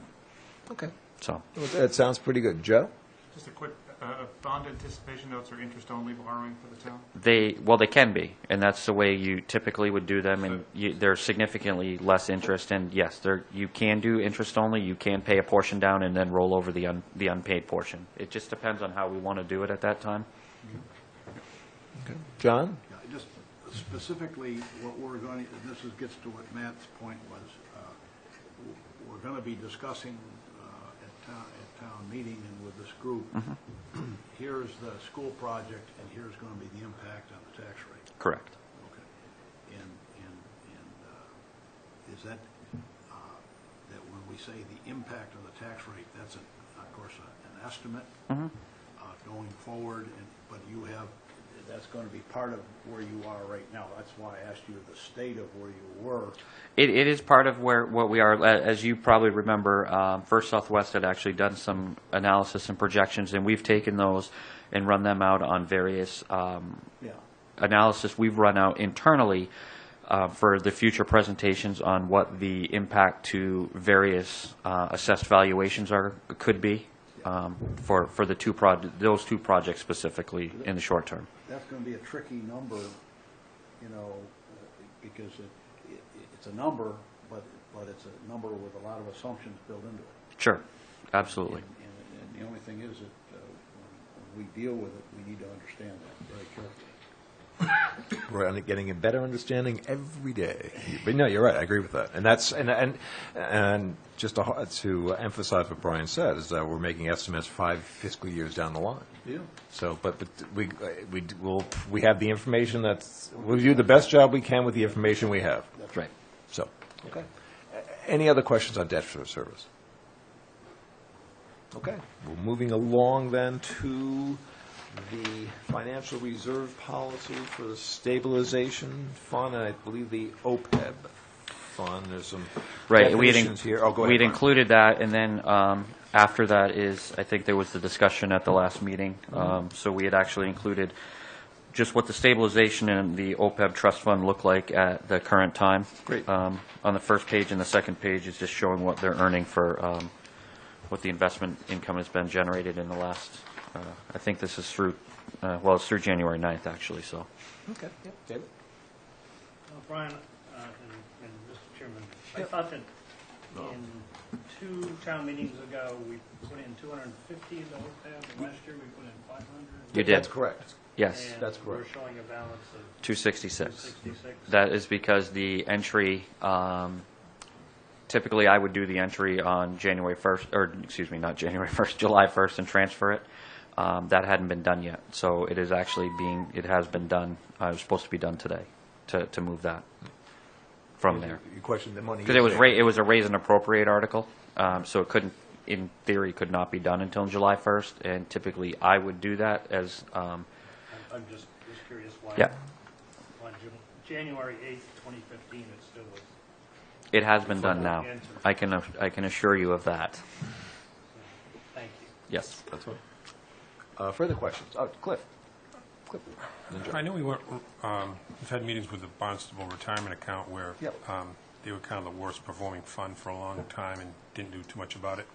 Okay.
so
Well, that sounds pretty good. Joe?
Just a quick, bond anticipation notes are interest-only borrowing for the town?
they can be, and that's the way you typically would do them, and they're significantly less interest. And yes, you can do interest only. You can pay a portion down and then roll over the unpaid portion. It just depends on how we want to do it at that time.
Okay. John?
Yeah, just specifically, what we're going to, this gets to what Matt's point was, we're going to be discussing at town meeting and with this group, here's the school project and here's going to be the impact on the tax rate.
Correct.
Okay. And is that, that when we say the impact of the tax rate, that's, of course, an estimate going forward, but you have, that's going to be part of where you are right now. That's why I asked you the state of where you were.
It is part of what we are. As you probably remember, First Southwest had actually done some analysis and projections, and we've taken those and run them out on various analysis we've run out internally for the future presentations on what the impact to various assessed valuations could be for the those two projects specifically in the short term.
That's going to be a tricky number, because it's a number, but it's a number with a lot of assumptions built into it.
Sure, absolutely.
And the only thing is that when we deal with it, we need to understand that very carefully.
We're getting a better understanding every day. But no, you're right. I agree with that. And that's and just to emphasize what Brian said is that we're making estimates 5 fiscal years down the line.
Yeah.
So, but we have the information we'll do the best job we can with the information we have.
That's
right. So, okay. Any other questions on debt service? Okay. We're moving along then to the financial reserve policy for the stabilization fund, and I believe the OPEB fund. There's some definitions here. Oh, go ahead,
We'd
Brian.
included that, and then after that is, I think there was the discussion at the last meeting. So we had actually included just what the stabilization and the OPEB trust fund look like at the current time.
Great.
On the first page and the second page is just showing what they're earning for what the investment income has been generated in the last, I think this is through, it's through January 9th, actually, so.
Okay. Yeah. David?
Brian and Mr. Chairman, I thought that in 2 town meetings ago, we put in 250 in the OPEB, and last year we put in 500.
You did.
That's correct.
Yes.
And
That's correct.
we're showing a balance of
266.
266.
That is because the entry, typically I would do the entry on January 1st, or excuse me, not January 1st, July 1st and transfer it. That hadn't been done yet. So it is actually it has been done. It was supposed to be done today to move that from there.
You questioned the money.
Because it was a raise and appropriate article, so it couldn't, in theory, could not be done until July 1st. And typically I would do that as,
I'm just curious why.
yeah.
On January 8th, 2015, it still was.
It has been done now. I can assure you of that.
Thank you.
Yes.
That's right. Further questions? Oh, Cliff.
I know we've had meetings with the Barnstable Retirement Account where
Yep.
they were kind of the worst performing fund for a long time and didn't do too much about it.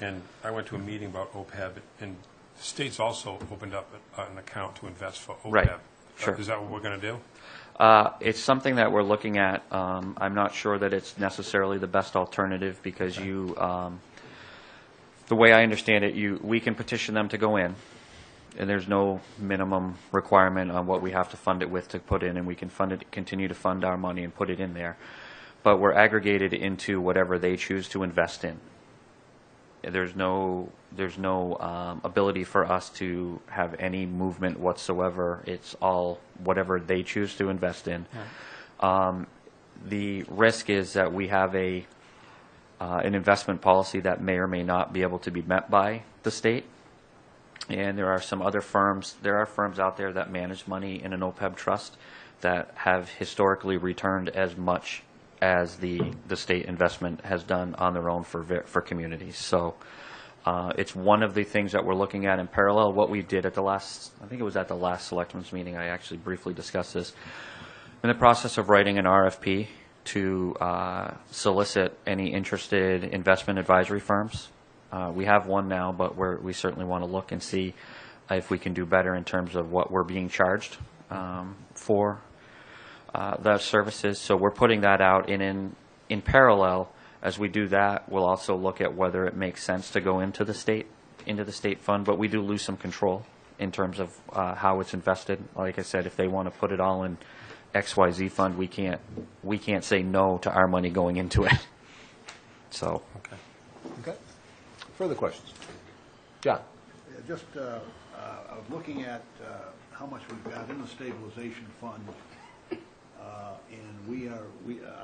And I went to a meeting about OPEB, and the state's also opened up an account to invest for OPEB.
Right. Sure.
Is that what we're going to do?
It's something that we're looking at. I'm not sure that it's necessarily the best alternative because the way I understand it, we can petition them to go in, and there's no minimum requirement on what we have to fund it with to put in, and we can continue to fund our money and put it in there. But we're aggregated into whatever they choose to invest in. There's no ability for us to have any movement whatsoever. It's all whatever they choose to invest in. Right. The risk is that we have an investment policy that may or may not be able to be met by the state. And there are some other firms. There are firms out there that manage money in an OPEB trust that have historically returned as much as the state investment has done on their own for communities. So it's one of the things that we're looking at in parallel. What we did at I think it was at the last selectmen's meeting, I actually briefly discussed this. In the process of writing an RFP to solicit any interested investment advisory firms. We have one now, but we certainly want to look and see if we can do better in terms of what we're being charged for those services. So we're putting that out, and in parallel, as we do that, we'll also look at whether it makes sense to go into the state fund. But we do lose some control in terms of how it's invested. Like I said, if they want to put it all in XYZ fund, we can't say no to our money going into it. So.
Okay. Further questions? John?
Yeah, just, I was looking at how much we've got in the stabilization fund, and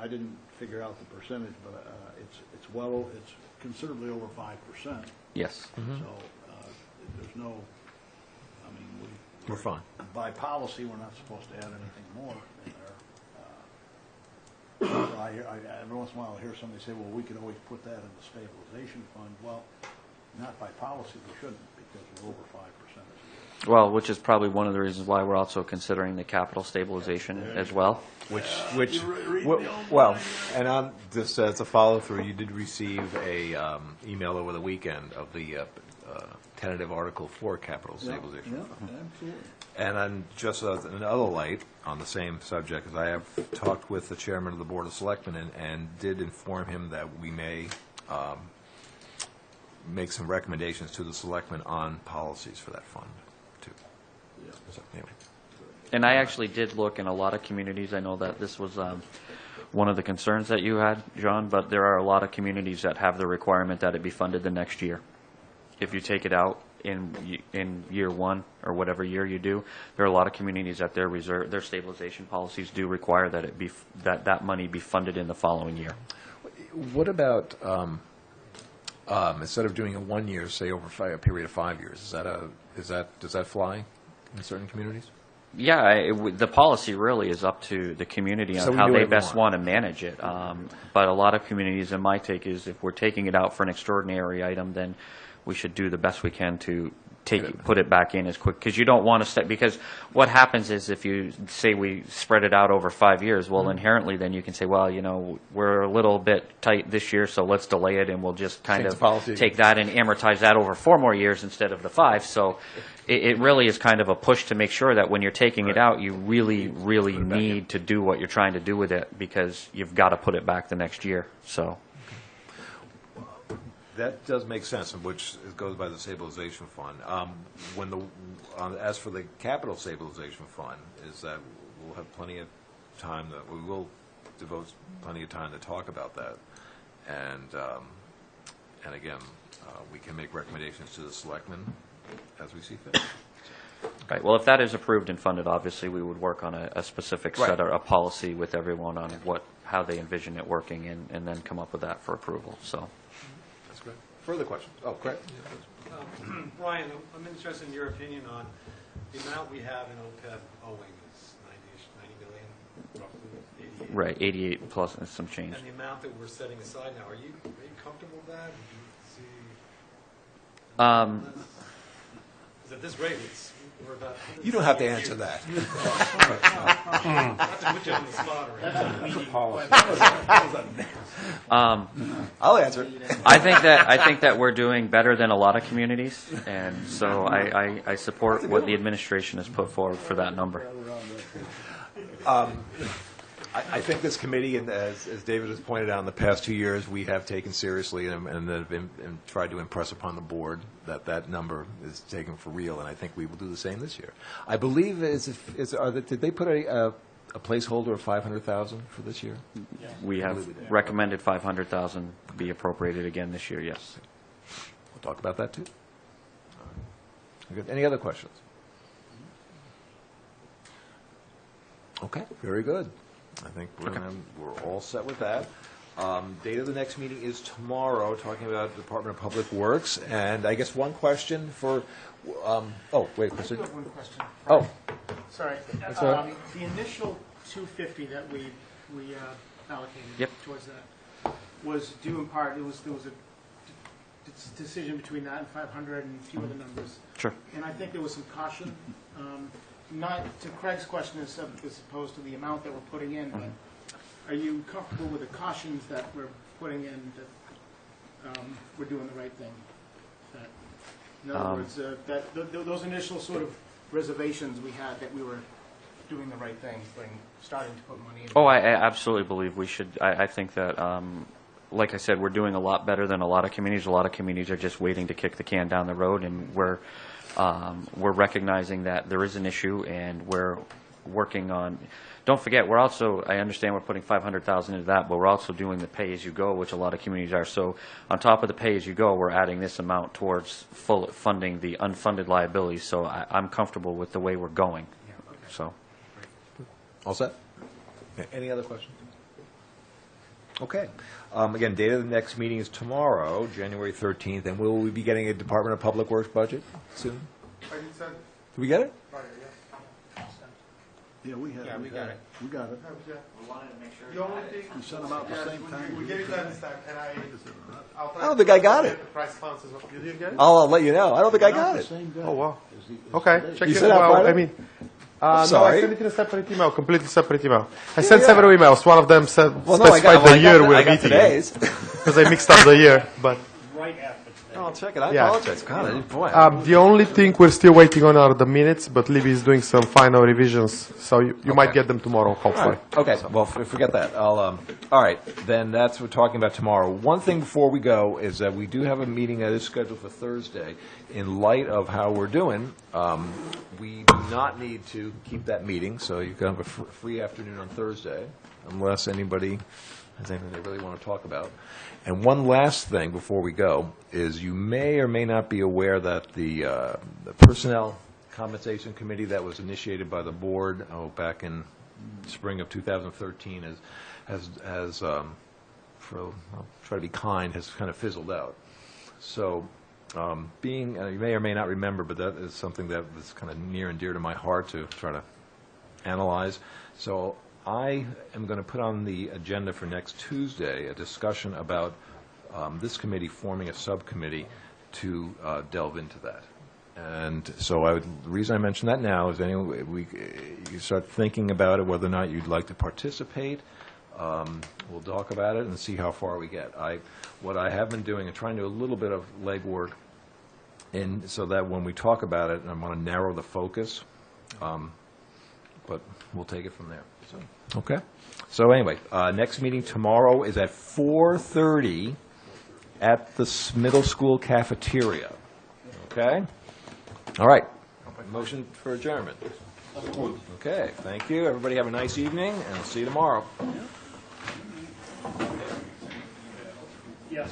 I didn't figure out the percentage, but it's considerably over 5%.
Yes.
Mm-hmm.
So there's no, I mean,
We're fine.
by policy, we're not supposed to add anything more in there. So every once in a while I hear somebody say, well, we could always put that in the stabilization fund. Well, not by policy, we shouldn't, because we're over 5%.
Well, which is probably one of the reasons why we're also considering the capital stabilization as well.
Well, and on this as a follow-through, you did receive a email over the weekend of the tentative article for capital stabilization.
Yeah, absolutely.
And on just another light on the same subject, as I have talked with the chairman of the Board of Selectmen and did inform him that we may make some recommendations to the selectmen on policies for that fund, too.
Yeah.
So, anyway.
And I actually did look in a lot of communities. I know that this was one of the concerns that you had, John, but there are a lot of communities that have the requirement that it be funded the next year. If you take it out in year one or whatever year you do, there are a lot of communities that their stabilization policies do require that it be that money be funded in the following year.
What about instead of doing a 1 year, say over a period of 5 years? Does that fly in certain communities?
Yeah, the policy really is up to the community
So
on
we
how
do
they
whatever we
best
want.
want to manage it. But a lot of communities, and my take is, if we're taking it out for an extraordinary item, then we should do the best we can to put it back in as quick, because you don't want to step, because what happens is if you say we spread it out over 5 years, well, inherently then you can say, well, we're a little bit tight this year, so let's delay it, and we'll just kind
Change
of
the policy.
take that and amortize that over 4 more years instead of the 5. So it really is kind of a push to make sure that when you're taking it out, you really, really need to do what you're trying to do with it, because you've got to put it back the next year. So.
That does make sense, which goes by the stabilization fund. As for the capital stabilization fund, is that we'll have plenty of time we will devote plenty of time to talk about that, and again, we can make recommendations to the selectmen as we see fit.
Right. Well, if that is approved and funded, obviously we would work on a specific set or a policy with everyone on how they envision it working, and then come up with that for approval. So.
Further questions? Oh, Craig?
Brian, I'm interested in your opinion on the amount we have in OPEB owing is 90 million, roughly 88.
Right, 88 plus and some change.
And the amount that we're setting aside now, are you comfortable with that? Do you see? Because at this rate, we're about.
You don't have to answer that.
Not to put you on the spot or anything.
I'll answer.
I think that we're doing better than a lot of communities, and so I support what the administration has put forward for that number.
I think this committee, and as David has pointed out in the past 2 years, we have taken seriously and have tried to impress upon the board that number is taken for real, and I think we will do the same this year. I believe, did they put a placeholder of 500,000 for this year?
We have recommended 500,000 be appropriated again this year, yes.
We'll talk about that too. Good. Any other questions? Okay, very good. I think we're all set with that. Date of the next meeting is tomorrow, talking about Department of Public Works. And I guess one question for, wait,
I
Kristen.
do have one question.
Oh,
Sorry.
That's all right.
The initial 250 that we allocated
Yep.
towards that was due in part, there was a decision between that and 500 and a few other numbers.
Sure.
And I think there was some caution, not to Craig's question as opposed to the amount that we're putting in, but are you comfortable with the cautions that we're putting in, that we're doing the right thing? That, in other words, those initial sort of reservations we had that we were doing the right thing, starting to put money in.
Oh, I absolutely believe we should. I think that, like I said, we're doing a lot better than a lot of communities. A lot of communities are just waiting to kick the can down the road, and we're recognizing that there is an issue, and we're working on. Don't forget, I understand we're putting 500,000 into that, but we're also doing the pay-as-you-go, which a lot of communities are. So on top of the pay-as-you-go, we're adding this amount towards full funding the unfunded liabilities. So I'm comfortable with the way we're going.
Yeah, okay.
So.
all set? Any other questions? Okay. Again, date of the next meeting is tomorrow, January 13th, and will we be getting a Department of Public Works budget soon? Did we get it?
Yeah, we have.
Yeah, we got it.
We got it.
We wanted to make sure.
We sent them out the same time.
We get it done this time, and I'll try
I don't think I got it.
the price funds as well.
You did get it?
I'll let you know. I don't think I got it.
Same day.
Oh, wow.
As the- as
Okay,
today.
check
You
it
sent out
out.
Friday?
I mean, no,
sorry.
I sent it in a separate email, completely separate email. I sent several emails. One of them said
Well, no, I
specified
got,
the year we're
I got
meeting in,
today's.
because I mixed up the year. But
Right after today.
I'll check it. I
Yeah.
apologize. God, I didn't, boy.
the only thing we're still waiting on are the minutes. But Libby is doing some final revisions, so you might get them tomorrow, hopefully.
Okay, well, forget that. All right, then that's what we're talking about tomorrow. One thing before we go is that we do have a meeting that is scheduled for Thursday. In light of how we're doing, we do not need to keep that meeting, so you can have a free afternoon on Thursday, unless anybody has anything they really want to talk about. And one last thing before we go is you may or may not be aware that the Personnel Compensation Committee that was initiated by the board back in spring of 2013 has I'll try to be kind, has kind of fizzled out. So you may or may not remember, but that is something that is kind of near and dear to my heart to try to analyze. So I am going to put on the agenda for next Tuesday a discussion about this committee forming a subcommittee to delve into that. And so the reason I mention that now is anyway, you start thinking about it, whether or not you'd like to participate. We'll talk about it and see how far we get. What I have been doing is trying to do a little bit of legwork, and so that when we talk about it, I want to narrow the focus, but we'll take it from there. So, okay. So anyway, next meeting tomorrow is at 4:30 at the middle school cafeteria. Okay. All right. Motion for adjournment. Okay. Thank you. Everybody have a nice evening, and I'll see you tomorrow.
Yes.